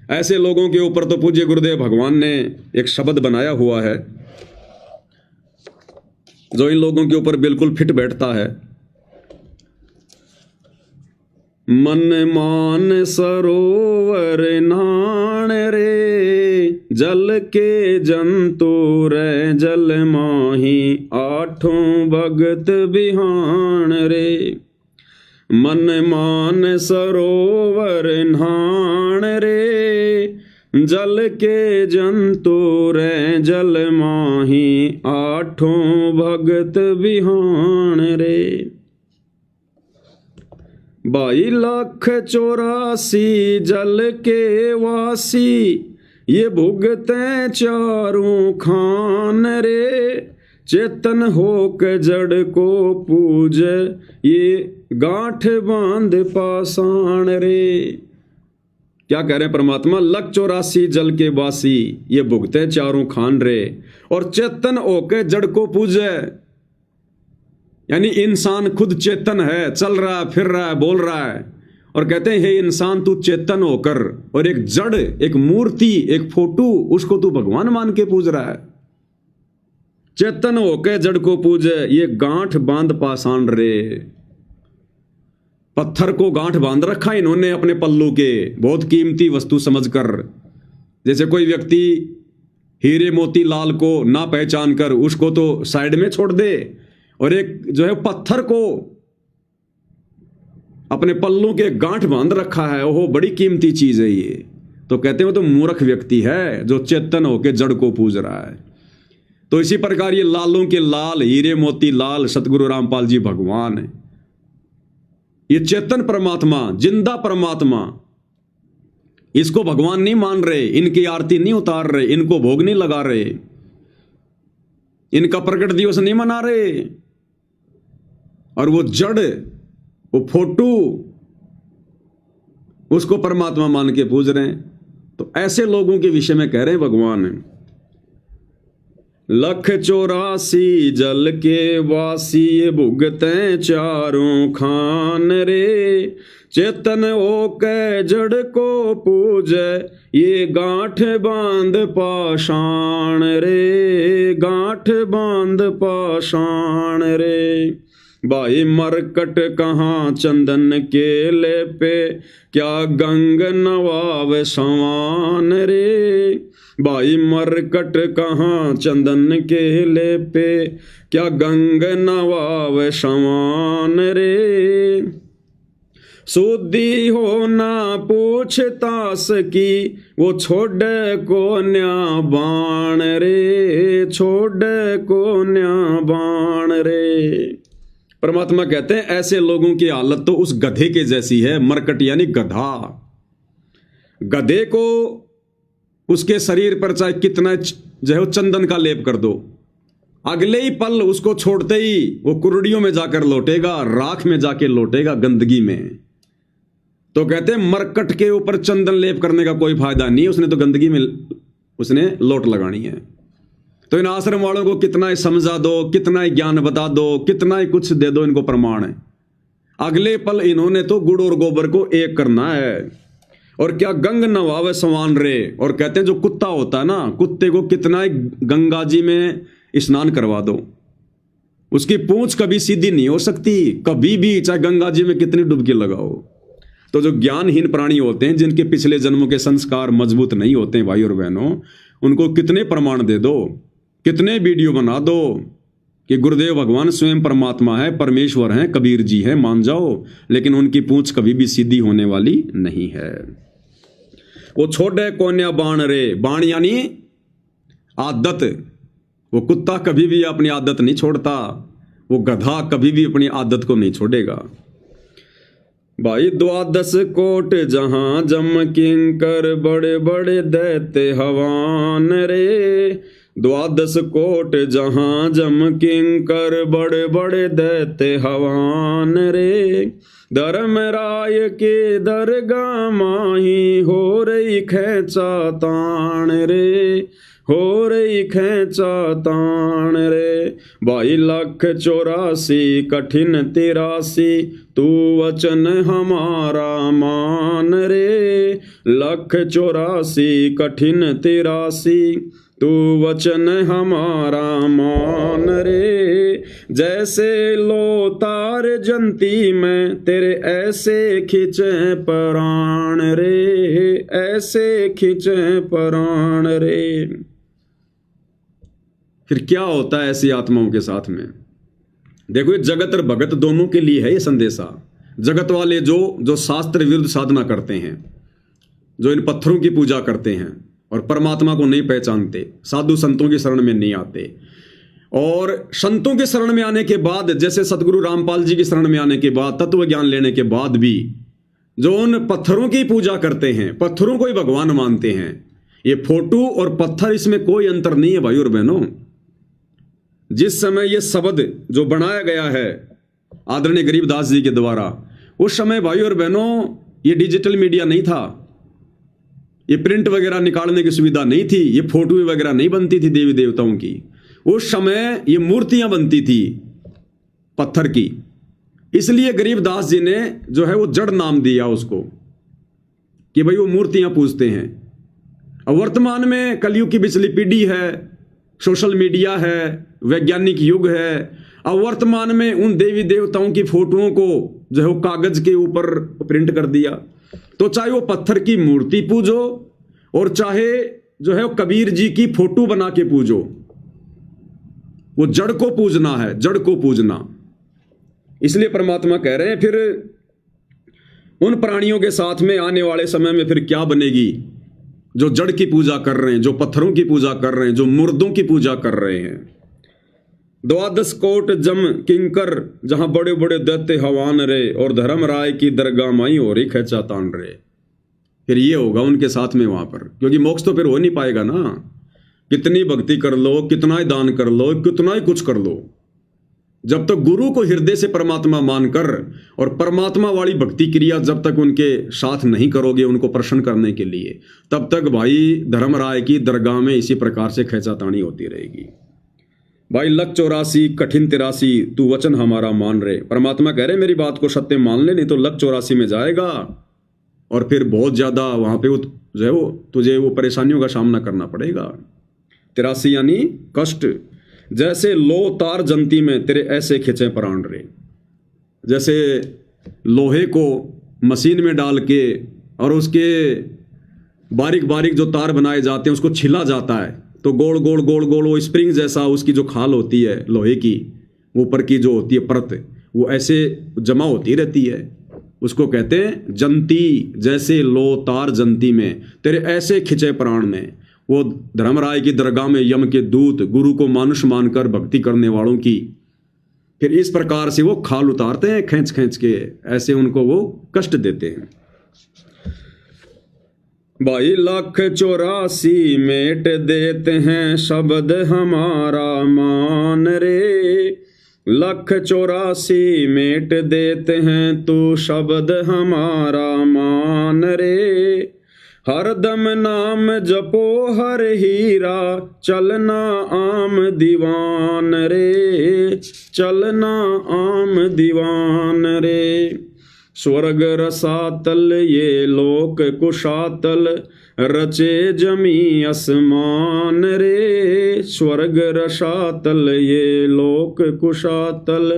ऐसे लोगों के ऊपर तो पूज्य गुरुदेव भगवान ने एक शब्द बनाया हुआ है जो इन लोगों के ऊपर बिल्कुल फिट बैठता है। मन मान सरोवर नाण रे, जल के जंतु रे जल माही, आठों भगत बिहान रे। मन मान सरोवर नाण रे, जल के जंतु रे जल माही, आठों भगत बिहान रे। 22,84,000 जल के वासी, ये भुगते चारों खान रे। चेतन होके जड़ को पूज, ये गांठ बांध पाषाण रे। क्या कह रहे हैं परमात्मा, 1,84,000 जल के वासी, ये भुगते चारों खान रे, और चेतन होके जड़ को पूजे। यानी इंसान खुद चेतन है, चल रहा है, फिर रहा है, बोल रहा है, और कहते हैं हे इंसान तू चेतन होकर, और एक जड़, एक मूर्ति, एक फोटो, उसको तू भगवान मान के पूज रहा है। चेतन होके जड़ को पूजे, ये गांठ बांध पाषाण रे। पत्थर को गांठ बांध रखा इन्होंने अपने पल्लू के, बहुत कीमती वस्तु समझकर। जैसे कोई व्यक्ति हीरे मोती लाल को ना पहचान कर उसको तो साइड में छोड़ दे, और एक जो है पत्थर को अपने पल्लू के गांठ बांध रखा है, ओहो बड़ी कीमती चीज है ये। तो कहते हैं वो तो मूर्ख व्यक्ति है जो चेतन होकर जड़ को पूज रहा है। तो इसी प्रकार ये लालों के लाल, हीरे मोती लाल सतगुरु रामपाल जी भगवान है। ये चेतन परमात्मा, जिंदा परमात्मा, इसको भगवान नहीं मान रहे, इनकी आरती नहीं उतार रहे, इनको भोग नहीं लगा रहे, इनका प्रकट दिवस नहीं मना रहे, और वो जड़, वो फोटो, उसको परमात्मा मान के पूज रहे हैं। तो ऐसे लोगों के विषय में कह रहे हैं भगवान, 184 जल के वासी भुगते चारों खान रे, चेतन हो के जड़ को पूजे ये गांठ बांध पाषाण रे, गांठ बांध पाषाण रे। भाई मरकट कहाँ चंदन के लेपे, क्या गंग नवाव सवान रे। भाई मरकट कहाँ चंदन के लेपे, क्या गंग नवाव सवान रे। सुधी हो ना पूछतास की, वो छोड़ को न्या बाण रे, छोड़ को न्या बाण रे। परमात्मा कहते हैं ऐसे लोगों की हालत तो उस गधे के जैसी है। मरकट यानी गधा। गधे को उसके शरीर पर चाहे कितना जो है चंदन का लेप कर दो, अगले ही पल उसको छोड़ते ही वो कुर्डियों में जाकर लौटेगा, राख में जाके लौटेगा, गंदगी में। तो कहते हैं मरकट के ऊपर चंदन लेप करने का कोई फायदा नहीं, उसने तो गंदगी में उसने लोट लगानी है। तो इन आश्रम वालों को कितना ही समझा दो, कितना ही ज्ञान बता दो, कितना ही कुछ दे दो, इनको प्रमाण है, अगले पल इन्होंने तो गुड़ और गोबर को एक करना है। और क्या गंग नवावे सवान रे। और कहते हैं जो कुत्ता होता है ना, कुत्ते को कितना ही गंगा जी में स्नान करवा दो, उसकी पूंछ कभी सीधी नहीं हो सकती, कभी भी, चाहे गंगा जी में कितनी डुबकी लगाओ। तो जो ज्ञानहीन प्राणी होते हैं, जिनके पिछले जन्मों के संस्कार मजबूत नहीं होते हैं भाई और बहनों, उनको कितने प्रमाण दे दो, कितने वीडियो बना दो कि गुरुदेव भगवान स्वयं परमात्मा है, परमेश्वर हैं, कबीर जी हैं, मान जाओ, लेकिन उनकी पूंछ कभी भी सीधी होने वाली नहीं है। वो छोड़े कोन्या बाण रे, बाण यानी आदत। वो कुत्ता कभी भी अपनी आदत नहीं छोड़ता, वो गधा कभी भी अपनी आदत को नहीं छोड़ेगा। भाई 12 कोट जहां जम किंकर, बड़े बड़े दैत्य हवान रे। 12 कोट जहां जम किंकर, बड़े बड़े दैत्य हवान रे। धर्मराय के दरगाह माही, हो रही खेचा ताण रे, हो रही खेचा ताण रे। भाई 184 कठिन 83, तू वचन हमारा मान रे। 184 कठिन 83, तू वचन हमारा मान रे। जैसे लो तार जंती में, तेरे ऐसे खिंचे प्राण रे, ऐसे खिंचे प्राण रे। फिर क्या होता है ऐसी आत्माओं के साथ में? देखो, ये जगत और भगत दोनों के लिए है ये संदेशा। जगत वाले जो शास्त्र विरुद्ध साधना करते हैं, जो इन पत्थरों की पूजा करते हैं और परमात्मा को नहीं पहचानते, साधु संतों की शरण में नहीं आते, और संतों के शरण में आने के बाद, जैसे सतगुरु रामपाल जी की शरण में आने के बाद, तत्व ज्ञान लेने के बाद भी जो उन पत्थरों की पूजा करते हैं, पत्थरों को ही भगवान मानते हैं। ये फोटो और पत्थर, इसमें कोई अंतर नहीं है भाई और बहनों। जिस समय ये शब्द जो बनाया गया है आदरणीय गरीबदास जी के द्वारा, उस समय भाई और बहनों ये डिजिटल मीडिया नहीं था, ये प्रिंट वगैरह निकालने की सुविधा नहीं थी, ये फोटो वगैरह नहीं बनती थी देवी देवताओं की। उस समय ये मूर्तियां बनती थी पत्थर की। इसलिए गरीबदास जी ने जो है वो जड़ नाम दिया उसको, कि भाई वो मूर्तियां पूजते हैं। अब वर्तमान में कलयुग की पिछली पीढ़ी है, सोशल मीडिया है, वैज्ञानिक युग है। अब वर्तमान में उन देवी देवताओं की फोटोओं को जो है वो कागज के ऊपर प्रिंट कर दिया। तो चाहे वो पत्थर की मूर्ति पूजो, और चाहे जो है वो कबीर जी की फोटो बना के पूजो, वो जड़ को पूजना है, जड़ को पूजना। इसलिए परमात्मा कह रहे हैं फिर उन प्राणियों के साथ में आने वाले समय में फिर क्या बनेगी, जो जड़ की पूजा कर रहे हैं, जो पत्थरों की पूजा कर रहे हैं, जो मुर्दों की पूजा कर रहे हैं। 12 कोट जम किंकर जहां बड़े बड़े दैत्य हवान रे, और धर्मराय की दरगाह माई हो रही खेचा तान रे। फिर ये होगा उनके साथ में वहां पर, क्योंकि मोक्ष तो फिर हो नहीं पाएगा ना। कितनी भक्ति कर लो, कितना ही दान कर लो, कितना ही कुछ कर लो, जब तक गुरु को हृदय से परमात्मा मानकर और परमात्मा वाली भक्ति क्रिया जब तक उनके साथ नहीं करोगे उनको प्रसन्न करने के लिए, तब तक भाई धर्मराय की दरगाह में इसी प्रकार से खेचातानी होती रहेगी। भाई 184 कठिन 83 तू वचन हमारा मान रहे। परमात्मा कह रहे मेरी बात को सत्य मान ले, नहीं तो 184 में जाएगा और फिर बहुत ज्यादा वहां पे जो है वो तुझे वो परेशानियों का सामना करना पड़ेगा। 83 यानी कष्ट। जैसे लो तार जंती में तेरे ऐसे खिंचे प्राण रे। जैसे लोहे को मशीन में डाल के और उसके बारीक बारीक जो तार बनाए जाते हैं उसको छिला जाता है, तो गोल गोल गोल गोल वो स्प्रिंग जैसा उसकी जो खाल होती है लोहे की, ऊपर की जो होती है परत, वो ऐसे जमा होती रहती है, उसको कहते हैं जंती। जैसे लो तार जंती में तेरे ऐसे खिंचे प्राण में। वो धर्मराय की दरगाह में यम के दूत गुरु को मानुष मानकर भक्ति करने वालों की फिर इस प्रकार से वो खाल उतारते हैं खींच खींच के, ऐसे उनको वो कष्ट देते हैं। भाई 184 मेट देते हैं शब्द हमारा मान रे। 184 मेट देते हैं तू शब्द हमारा मान रे। हरदम नाम जपो हर हीरा, चलना आम दीवान रे, चलना आम दीवान रे। स्वर्ग रसातल ये लोक कुशातल, रचे जमी आसमान रे। स्वर्ग रसातल ये लोक कुशातल,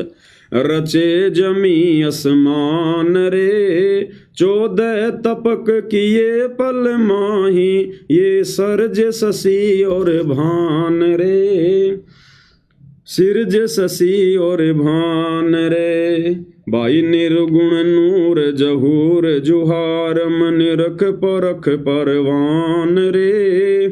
रचे जमी आसमान रे। 14 तपक किए पल माही, ये सरज शशि और भान रे, सिरज शशि और भान रे। भाई निर्गुण नूर जहूर जुहारम, निरख परख परवान रे।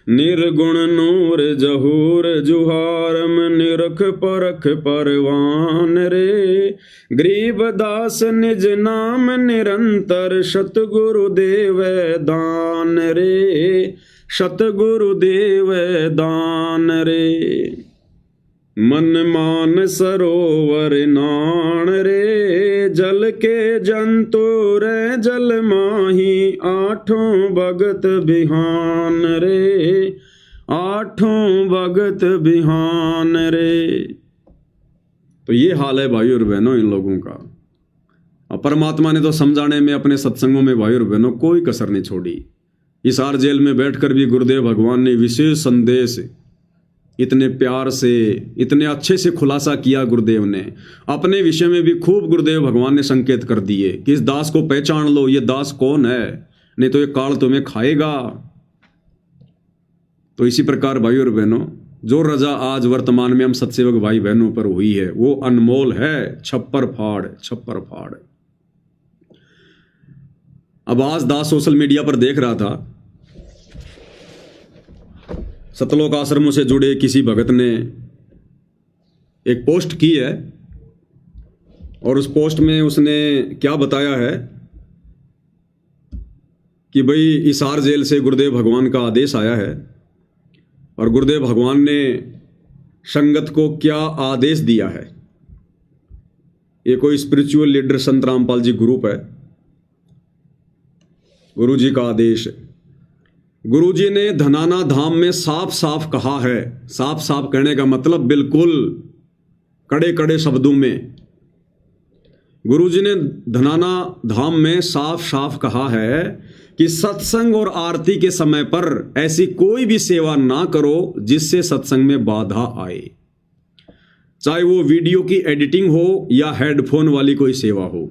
निर्गुण नूर जहूर जुहारम, निरख परख परवान रे। गरीबदास निज नाम निरंतर, सतगुरुदेव दान रे, सतगुरुदेव दान रे। मन मान सरोवर नाण रे, जल के जंतु रे जल माही। 8 भगत बिहान रे, 8 भगत बिहान रे। तो ये हाल है भाई और बहनों इन लोगों का। अब परमात्मा ने तो समझाने में अपने सत्संगों में भाई और बहनों कोई कसर नहीं छोड़ी। हिसार जेल में बैठकर भी गुरुदेव भगवान ने विशेष संदेश इतने प्यार से इतने अच्छे से खुलासा किया। गुरुदेव ने अपने विषय में भी खूब गुरुदेव भगवान ने संकेत कर दिए कि इस दास को पहचान लो, ये दास कौन है, नहीं तो ये काल तुम्हें खाएगा। तो इसी प्रकार भाई और बहनों जो रजा आज वर्तमान में हम सत्सेवक भाई बहनों पर हुई है वो अनमोल है। छप्पर फाड़, छप्पर फाड़। अब आज दास सोशल मीडिया पर देख रहा था, सतलोक आश्रमों से जुड़े किसी भगत ने एक पोस्ट की है और उस पोस्ट में उसने क्या बताया है कि भाई हिसार जेल से गुरुदेव भगवान का आदेश आया है और गुरुदेव भगवान ने संगत को क्या आदेश दिया है। ये कोई स्पिरिचुअल लीडर संत रामपाल जी ग्रुप है, गुरु जी का आदेश है। गुरु जी ने धनाना धाम में साफ साफ कहा है। साफ साफ कहने का मतलब बिल्कुल कड़े कड़े शब्दों में गुरु जी ने धनाना धाम में साफ साफ कहा है कि सत्संग और आरती के समय पर ऐसी कोई भी सेवा ना करो जिससे सत्संग में बाधा आए, चाहे वो वीडियो की एडिटिंग हो या हेडफोन वाली कोई सेवा हो।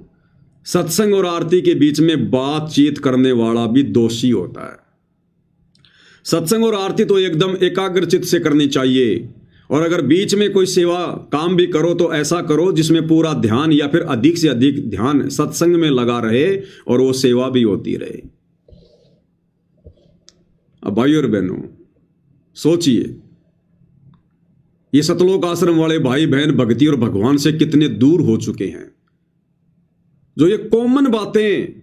सत्संग और आरती के बीच में बातचीत करने वाला भी दोषी होता है। सत्संग और आरती तो एकदम एकाग्रचित से करनी चाहिए, और अगर बीच में कोई सेवा काम भी करो तो ऐसा करो जिसमें पूरा ध्यान या फिर अधिक से अधिक ध्यान सत्संग में लगा रहे और वो सेवा भी होती रहे। अब भाइयों और बहनों सोचिए, ये सतलोक आश्रम वाले भाई बहन भक्ति और भगवान से कितने दूर हो चुके हैं। जो ये कॉमन बातें,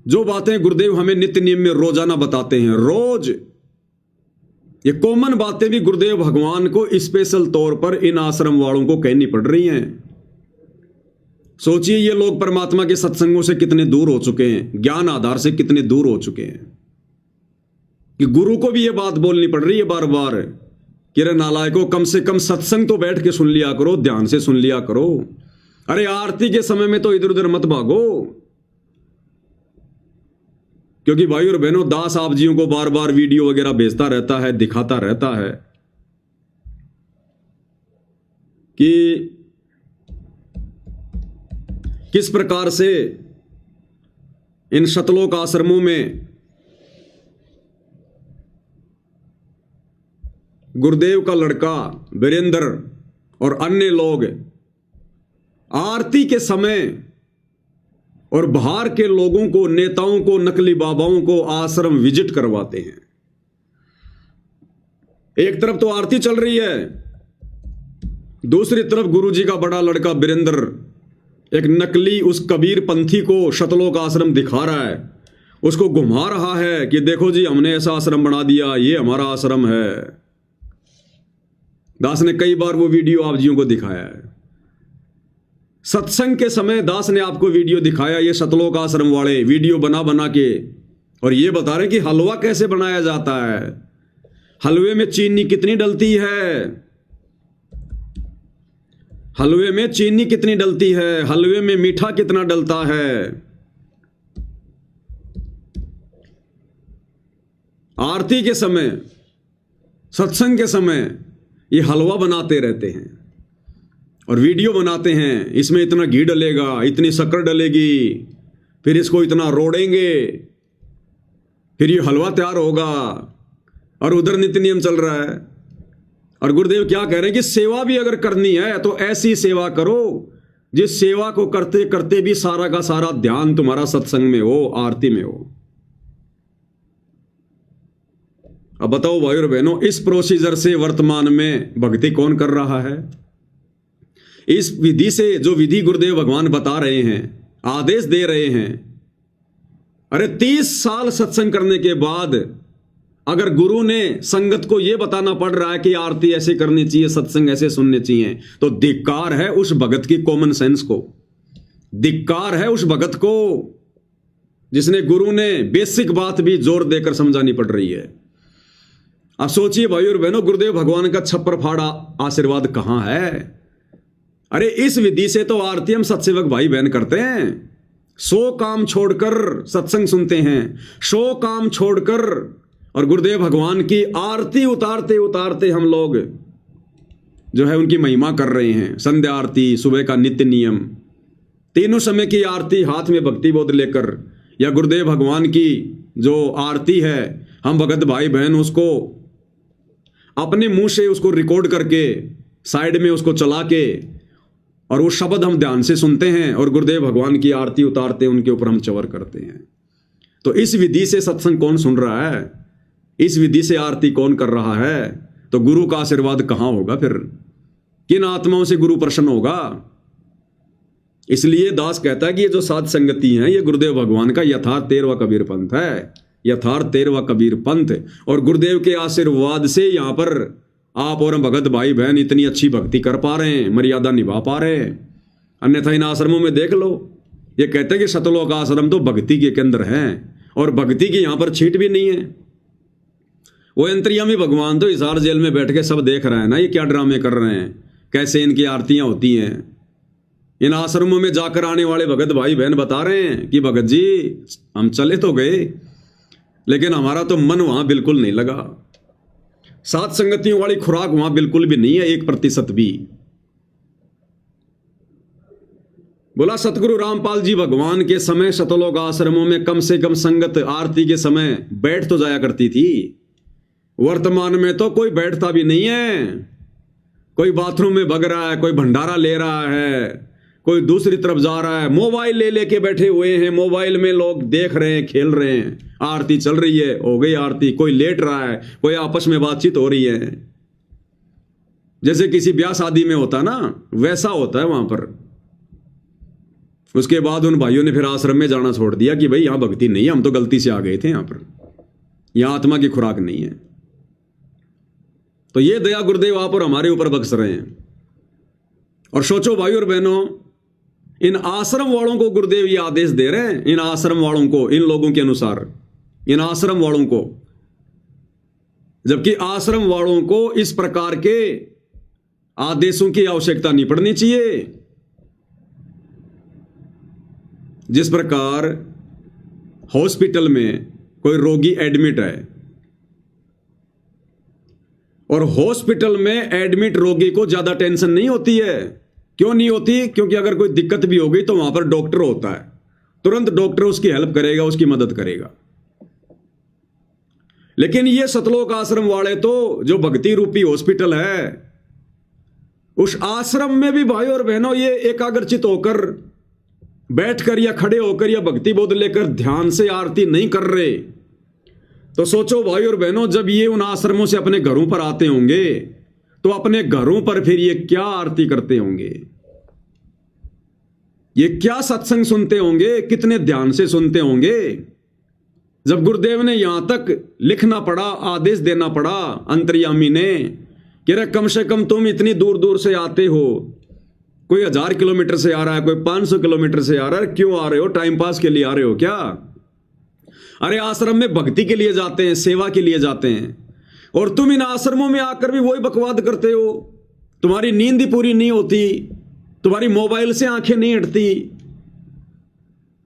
जो बातें गुरुदेव हमें नित्य नियम में रोजाना बताते हैं, रोज ये कॉमन बातें भी गुरुदेव भगवान को स्पेशल तौर पर इन आश्रम वालों को कहनी पड़ रही हैं। सोचिए ये लोग परमात्मा के सत्संगों से कितने दूर हो चुके हैं, ज्ञान आधार से कितने दूर हो चुके हैं कि गुरु को भी ये बात बोलनी पड़ रही है बार बार कि रे नालायकों, कम से कम सत्संग तो बैठ के सुन लिया करो, ध्यान से सुन लिया करो। अरे आरती के समय में तो इधर उधर मत भागो। क्योंकि भाई और बहनों, दास आप जियों को बार बार वीडियो वगैरह भेजता रहता है, दिखाता रहता है कि किस प्रकार से इन सतलोक आश्रमों में गुरुदेव का लड़का वीरेंद्र और अन्य लोग आरती के समय और बाहर के लोगों को, नेताओं को, नकली बाबाओं को आश्रम विजिट करवाते हैं। एक तरफ तो आरती चल रही है, दूसरी तरफ गुरुजी का बड़ा लड़का वीरेंद्र एक नकली उस कबीर पंथी को सतलोक आश्रम दिखा रहा है, उसको घुमा रहा है कि देखो जी हमने ऐसा आश्रम बना दिया, ये हमारा आश्रम है। दास ने कई बार वो वीडियो आप जियों को दिखाया है। सत्संग के समय दास ने आपको वीडियो दिखाया, ये सतलोक आश्रम वाले वीडियो बना बना के, और ये बता रहे कि हलवा कैसे बनाया जाता है, हलवे में चीनी कितनी डलती है, हलवे में चीनी कितनी डलती है, हलवे में मीठा कितना डलता है। आरती के समय, सत्संग के समय ये हलवा बनाते रहते हैं और वीडियो बनाते हैं, इसमें इतना घी डलेगा, इतनी शक्कर डलेगी, फिर इसको इतना रोड़ेंगे, फिर ये हलवा तैयार होगा। और उधर नित्य नियम चल रहा है। और गुरुदेव क्या कह रहे हैं कि सेवा भी अगर करनी है तो ऐसी सेवा करो जिस सेवा को करते करते भी सारा का सारा ध्यान तुम्हारा सत्संग में हो, आरती में हो। अब बताओ भाई और बहनों, इस प्रोसीजर से वर्तमान में भक्ति कौन कर रहा है? इस विधि से, जो विधि गुरुदेव भगवान बता रहे हैं, आदेश दे रहे हैं, अरे 30 साल सत्संग करने के बाद अगर गुरु ने संगत को यह बताना पड़ रहा है कि आरती ऐसे करनी चाहिए, सत्संग ऐसे सुनने चाहिए, तो धिक्कार है उस भगत की कॉमन सेंस को, धिक्कार है उस भगत को जिसने गुरु ने बेसिक बात भी जोर देकर समझानी पड़ रही है। अब सोचिए भाई और बहनों, गुरुदेव भगवान का छप्पर फाड़ा आशीर्वाद कहां है? अरे इस विधि से तो आरती हम सत्सेवक भाई बहन करते हैं, 100 काम छोड़कर सत्संग सुनते हैं, 100 काम छोड़कर, और गुरुदेव भगवान की आरती उतारते उतारते हम लोग जो है उनकी महिमा कर रहे हैं। संध्या आरती, सुबह का नित्य नियम, तीनों समय की आरती हाथ में भक्ति बोध लेकर, या गुरुदेव भगवान की जो आरती है हम भगत भाई बहन उसको अपने मुंह से उसको रिकॉर्ड करके साइड में उसको चला के, और वो शब्द हम ध्यान से सुनते हैं और गुरुदेव भगवान की आरती उतारते उनके ऊपर हम चवर करते हैं। तो इस विधि से सत्संग कौन सुन रहा है? इस विधि से आरती कौन कर रहा है? तो गुरु का आशीर्वाद कहां होगा? फिर किन आत्माओं से गुरु प्रसन्न होगा? इसलिए दास कहता है कि ये जो साध संगति है ये गुरुदेव भगवान का यथार्थ 13वां कबीर पंथ है, यथार्थ 13वां कबीर पंथ। और गुरुदेव के आशीर्वाद से यहां पर आप और भगत भाई बहन इतनी अच्छी भक्ति कर पा रहे हैं, मर्यादा निभा पा रहे हैं। अन्यथा इन आश्रमों में देख लो, ये कहते हैं कि सतलोक आश्रम तो भक्ति के केंद्र हैं और भक्ति की यहां पर छीट भी नहीं है। वो अंतर्यामी भगवान तो हिसार जेल में बैठ के सब देख रहे हैं ना, ये क्या ड्रामे कर रहे हैं, कैसे इनकी आरतियां होती हैं। इन आश्रमों में जाकर आने वाले भगत भाई बहन बता रहे हैं कि भगत जी हम चले तो गए लेकिन हमारा तो मन वहां बिल्कुल नहीं लगा, सात संगतियों वाली खुराक वहां बिल्कुल भी नहीं है, 1% भी। बोला सतगुरु रामपाल जी भगवान के समय सतलोक आश्रमों में कम से कम संगत आरती के समय बैठ तो जाया करती थी। वर्तमान में तो कोई बैठता भी नहीं है, कोई बाथरूम में भग रहा है, कोई भंडारा ले रहा है, कोई दूसरी तरफ जा रहा है, मोबाइल ले लेके बैठे हुए हैं, मोबाइल में लोग देख रहे हैं, खेल रहे हैं, आरती चल रही है, हो गई आरती, कोई लेट रहा है, कोई आपस में बातचीत हो रही है, जैसे किसी ब्याह शादी में होता ना, वैसा होता है वहां पर। उसके बाद उन भाइयों ने फिर आश्रम में जाना छोड़ दिया कि भाई यहां भक्ति नहीं है, हम तो गलती से आ गए थे, यहां पर यहां आत्मा की खुराक नहीं है। तो ये दया गुरुदेव आप और हमारे ऊपर बख्श रहे हैं। और सोचो भाई और बहनों, इन आश्रम वालों को गुरुदेव ये आदेश दे रहे हैं, इन आश्रम वालों को, इन लोगों के अनुसार, इन आश्रम वालों को, जबकि आश्रम वालों को इस प्रकार के आदेशों की आवश्यकता नहीं पड़नी चाहिए। जिस प्रकार हॉस्पिटल में कोई रोगी एडमिट है और हॉस्पिटल में एडमिट रोगी को ज्यादा टेंशन नहीं होती है, क्यों नहीं होती? क्योंकि अगर कोई दिक्कत भी हो गई तो वहां पर डॉक्टर होता है, तुरंत डॉक्टर उसकी हेल्प करेगा, उसकी मदद करेगा। लेकिन ये सतलोक आश्रम वाले तो, जो भक्ति रूपी हॉस्पिटल है, उस आश्रम में भी भाई और बहनों ये एकाग्रचित होकर बैठकर या खड़े होकर या भक्ति बोध लेकर ध्यान से आरती नहीं कर रहे। तो सोचो भाई और बहनों, जब ये उन आश्रमों से अपने घरों पर आते होंगे तो अपने घरों पर फिर ये क्या आरती करते होंगे, ये क्या सत्संग सुनते होंगे, कितने ध्यान से सुनते होंगे। जब गुरुदेव ने यहां तक लिखना पड़ा, आदेश देना पड़ा अंतर्यामी ने कि रे कम से कम तुम इतनी दूर दूर से आते हो, कोई 1000 किलोमीटर से आ रहा है, कोई 500 किलोमीटर से आ रहा है, क्यों आ रहे हो? टाइम पास के लिए आ रहे हो क्या? अरे आश्रम में भक्ति के लिए जाते हैं, सेवा के लिए जाते हैं, और तुम इन आश्रमों में आकर भी वही बकवाद करते हो। तुम्हारी नींद ही पूरी नहीं होती, तुम्हारी मोबाइल से आंखें नहीं हटती,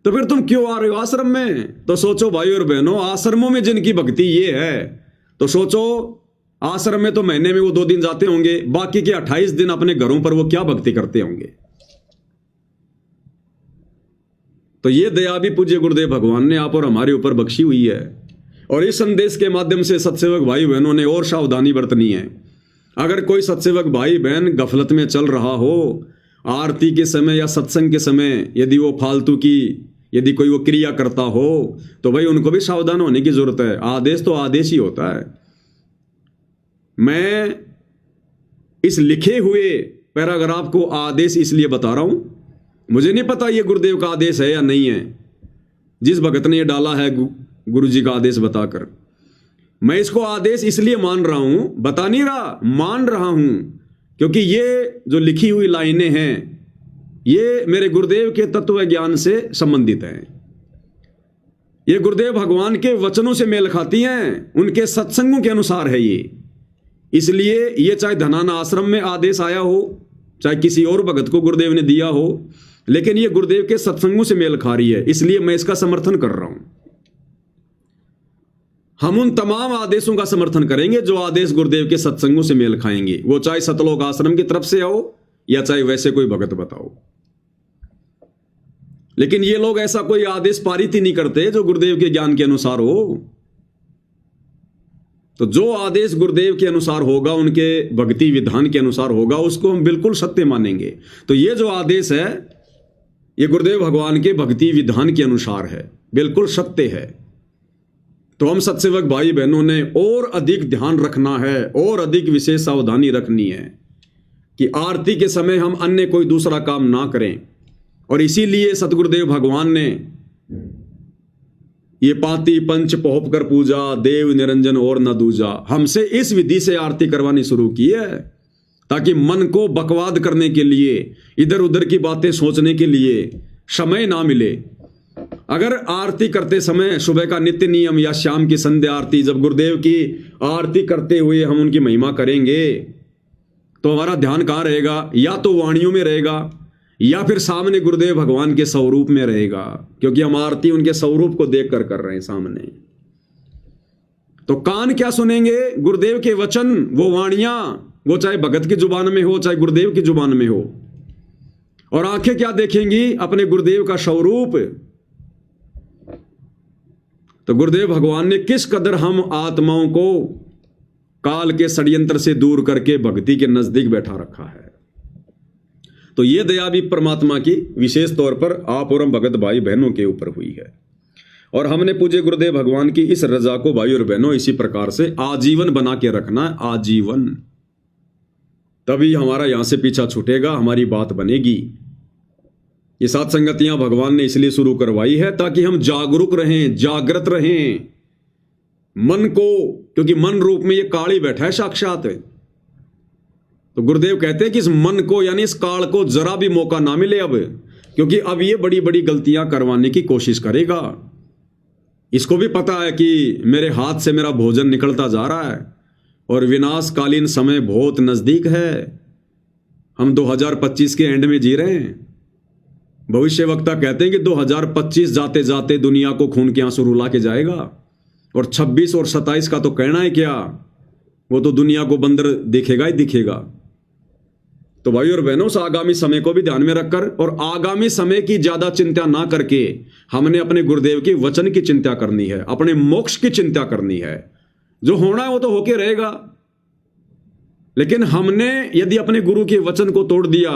तो फिर तुम क्यों आ रहे हो आश्रम में? तो सोचो भाई और बहनों, आश्रमों में जिनकी भक्ति ये है, तो सोचो आश्रम में तो महीने में वो 2 दिन जाते होंगे, बाकी के 28 दिन अपने घरों पर वो क्या भक्ति करते होंगे। तो ये दया भी पूज्य गुरुदेव भगवान ने आप और हमारे ऊपर बख्शी हुई है। और इस संदेश के माध्यम से सत्सेवक भाई बहनों ने और सावधानी बरतनी है। अगर कोई सत्सेवक भाई बहन गफलत में चल रहा हो, आरती के समय या सत्संग के समय यदि वो फालतू की यदि कोई वो क्रिया करता हो, तो भाई उनको भी सावधान होने की जरूरत है। आदेश तो आदेश ही होता है। मैं इस लिखे हुए पैराग्राफ को आदेश इसलिए बता रहा हूं, मुझे नहीं पता ये गुरुदेव का आदेश है या नहीं है। जिस भगत ने ये डाला है गुरु जी का आदेश बताकर, मैं इसको आदेश इसलिए मान रहा हूं, बता नहीं रहा, मान रहा हूं, क्योंकि ये जो लिखी हुई लाइनें हैं ये मेरे गुरुदेव के तत्व ज्ञान से संबंधित हैं। ये गुरुदेव भगवान के वचनों से मेल खाती हैं, उनके सत्संगों के अनुसार है ये। इसलिए ये चाहे धनाना आश्रम में आदेश आया हो, चाहे किसी और भगत को गुरुदेव ने दिया हो, लेकिन ये गुरुदेव के सत्संगों से मेल खा रही है, इसलिए मैं इसका समर्थन कर रहा हूं। हम उन तमाम आदेशों का समर्थन करेंगे जो आदेश गुरुदेव के सत्संगों से मेल खाएंगे, वो चाहे सतलोक आश्रम की तरफ से आओ या चाहे वैसे कोई भगत बताओ। लेकिन ये लोग ऐसा कोई आदेश पारित ही नहीं करते जो गुरुदेव के ज्ञान के अनुसार हो। तो जो आदेश गुरुदेव के अनुसार होगा, उनके भक्ति विधान के अनुसार होगा, उसको हम बिल्कुल सत्य मानेंगे। तो ये जो आदेश है ये गुरुदेव भगवान के भक्ति विधान के अनुसार है, बिल्कुल सत्य है। तो हम सत्सेवक भाई बहनों ने और अधिक ध्यान रखना है और अधिक विशेष सावधानी रखनी है कि आरती के समय हम अन्य कोई दूसरा काम ना करें। और इसीलिए सतगुरुदेव भगवान ने ये पाती पंच पोहप कर पूजा, देव निरंजन और न दूजा, हमसे इस विधि से आरती करवानी शुरू की है, ताकि मन को बकवाद करने के लिए, इधर उधर की बातें सोचने के लिए समय ना मिले। अगर आरती करते समय सुबह का नित्य नियम या शाम की संध्या आरती, जब गुरुदेव की आरती करते हुए हम उनकी महिमा करेंगे, तो हमारा ध्यान कहाँ रहेगा? या तो वाणियों में रहेगा या फिर सामने गुरुदेव भगवान के स्वरूप में रहेगा, क्योंकि हम आरती उनके स्वरूप को देखकर कर रहे हैं सामने। तो कान क्या सुनेंगे? गुरुदेव के वचन, वो वाणियां, वो चाहे भगत की जुबान में हो चाहे गुरुदेव की जुबान में हो। और आंखें क्या देखेंगी? अपने गुरुदेव का स्वरूप। तो गुरुदेव भगवान ने किस कदर हम आत्माओं को काल के षड्यंत्र से दूर करके भक्ति के नजदीक बैठा रखा है। तो ये दया भी परमात्मा की विशेष तौर पर आप और हम भगत भाई बहनों के ऊपर हुई है। और हमने पूज्य गुरुदेव भगवान की इस रजा को भाई और बहनों इसी प्रकार से आजीवन बना के रखना है, आजीवन। तभी हमारा यहां से पीछा छूटेगा, हमारी बात बनेगी। ये सात संगतियां भगवान ने इसलिए शुरू करवाई है ताकि हम जागरूक रहें, जागृत रहें मन को, क्योंकि मन रूप में ये काल ही बैठा है साक्षात। तो गुरुदेव कहते हैं कि इस मन को यानी इस काल को जरा भी मौका ना मिले अब, क्योंकि अब ये बड़ी बड़ी गलतियां करवाने की कोशिश करेगा। इसको भी पता है कि मेरे हाथ से मेरा भोजन निकलता जा रहा है और विनाशकालीन समय बहुत नजदीक है। हम 2025 के एंड में जी रहे हैं। भविष्य वक्ता कहते हैं कि 2025 जाते जाते दुनिया को खून के आंसू रुला के जाएगा, और 26 और 27 का तो कहना है क्या, वो तो दुनिया को बंदर दिखेगा ही दिखेगा। तो भाई और बहनों, उस आगामी समय को भी ध्यान में रखकर और आगामी समय की ज्यादा चिंता ना करके हमने अपने गुरुदेव के वचन की चिंता करनी है, अपने मोक्ष की चिंता करनी है। जो होना है वो तो होके रहेगा, लेकिन हमने यदि अपने गुरु के वचन को तोड़ दिया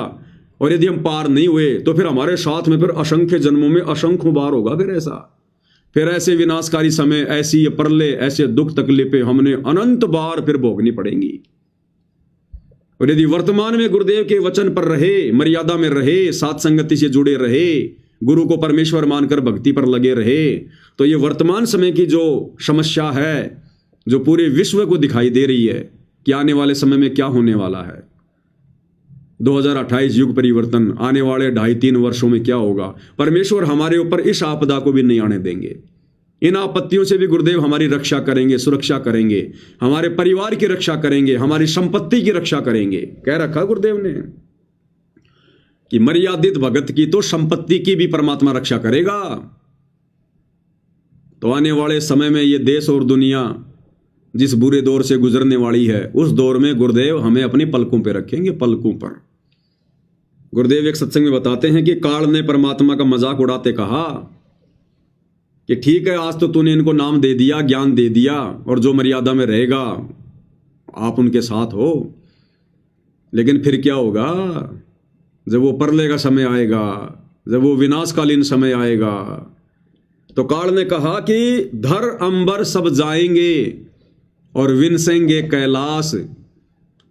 और यदि हम पार नहीं हुए तो फिर हमारे साथ में फिर असंख्य जन्मों में असंख्य बार होगा फिर ऐसे विनाशकारी समय, ऐसी ये प्रलय, ऐसे दुख तकलीफें हमने अनंत बार फिर भोगनी पड़ेंगी। और यदि वर्तमान में गुरुदेव के वचन पर रहे, मर्यादा में रहे, साथ संगति से जुड़े रहे, गुरु को परमेश्वर मानकर भक्ति पर लगे रहे, तो ये वर्तमान समय की जो समस्या है, जो पूरे विश्व को दिखाई दे रही है कि आने वाले समय में क्या होने वाला है, 2028 युग परिवर्तन, आने वाले 2.5-3 वर्षों में क्या होगा, परमेश्वर हमारे ऊपर इस आपदा को भी नहीं आने देंगे। इन आपत्तियों से भी गुरुदेव हमारी रक्षा करेंगे, सुरक्षा करेंगे, हमारे परिवार की रक्षा करेंगे, हमारी संपत्ति की रक्षा करेंगे। कह रखा गुरुदेव ने कि मर्यादित भगत की तो संपत्ति की भी परमात्मा रक्षा करेगा। तो आने वाले समय में ये देश और दुनिया जिस बुरे दौर से गुजरने वाली है, उस दौर में गुरुदेव हमें अपनी पलकों पे रखेंगे, पलकों पर। गुरुदेव एक सत्संग में बताते हैं कि काल ने परमात्मा का मजाक उड़ाते कहा कि ठीक है, आज तो तूने इनको नाम दे दिया, ज्ञान दे दिया, और जो मर्यादा में रहेगा आप उनके साथ हो, लेकिन फिर क्या होगा जब वो प्रलय का समय आएगा, जब वो विनाशकालीन समय आएगा। तो काल ने कहा कि धर अंबर सब जाएंगे और विनसेंगे कैलाश,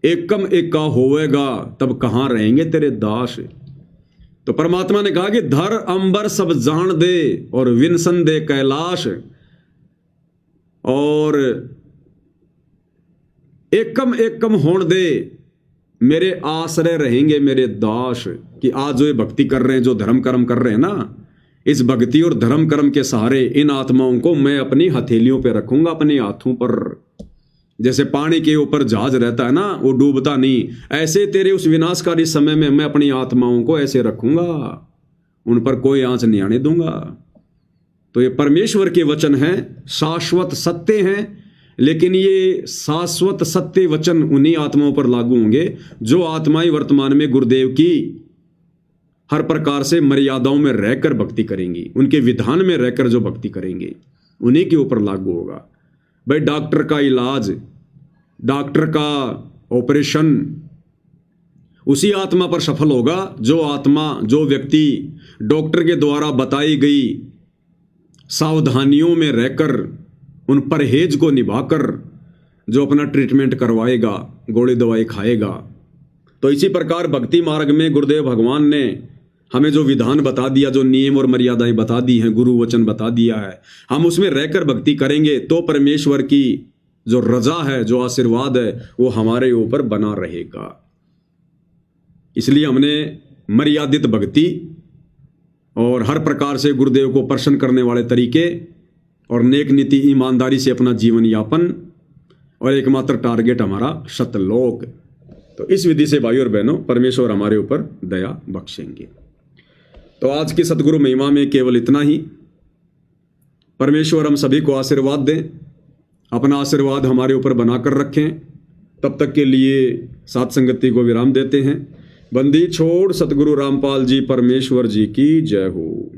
एकम एका होवेगा तब कहां रहेंगे तेरे दास। तो परमात्मा ने कहा कि धर अंबर सब जान दे और विनसन दे कैलाश, और एकम एकम होण दे मेरे आश्रय रहेंगे मेरे दास। कि आज जो ये भक्ति कर रहे हैं, जो धर्म कर्म कर रहे हैं ना, इस भक्ति और धर्म कर्म के सहारे इन आत्माओं को मैं अपनी हथेलियों पे रखूंगा, अपने हाथों पर। जैसे पानी के ऊपर जहाज रहता है ना, वो डूबता नहीं, ऐसे तेरे उस विनाशकारी समय में मैं अपनी आत्माओं को ऐसे रखूंगा, उन पर कोई आंच नहीं आने दूंगा। तो ये परमेश्वर के वचन हैं, शाश्वत सत्य हैं, लेकिन ये शाश्वत सत्य वचन उन्हीं आत्माओं पर लागू होंगे जो आत्माएं वर्तमान में गुरुदेव की हर प्रकार से मर्यादाओं में रहकर भक्ति करेंगी, उनके विधान में रहकर जो भक्ति करेंगे, उन्हीं के ऊपर लागू होगा। भाई डॉक्टर का इलाज, डॉक्टर का ऑपरेशन उसी आत्मा पर सफल होगा जो आत्मा, जो व्यक्ति डॉक्टर के द्वारा बताई गई सावधानियों में रहकर, उन परहेज को निभाकर जो अपना ट्रीटमेंट करवाएगा, गोली दवाई खाएगा। तो इसी प्रकार भक्ति मार्ग में गुरुदेव भगवान ने हमें जो विधान बता दिया, जो नियम और मर्यादाएं बता दी हैं, गुरु वचन बता दिया है, हम उसमें रहकर भक्ति करेंगे तो परमेश्वर की जो रजा है, जो आशीर्वाद है, वो हमारे ऊपर बना रहेगा। इसलिए हमने मर्यादित भक्ति और हर प्रकार से गुरुदेव को प्रसन्न करने वाले तरीके और नेक नीति, ईमानदारी से अपना जीवन यापन, और एकमात्र टारगेट हमारा सतलोक। तो इस विधि से भाई और बहनों परमेश्वर हमारे ऊपर दया बख्शेंगे। तो आज की सतगुरु महिमा में केवल इतना ही। परमेश्वर हम सभी को आशीर्वाद दें, अपना आशीर्वाद हमारे ऊपर बनाकर रखें। तब तक के लिए साथ संगति को विराम देते हैं। बंदी छोड़ सतगुरु रामपाल जी परमेश्वर जी की जय हो।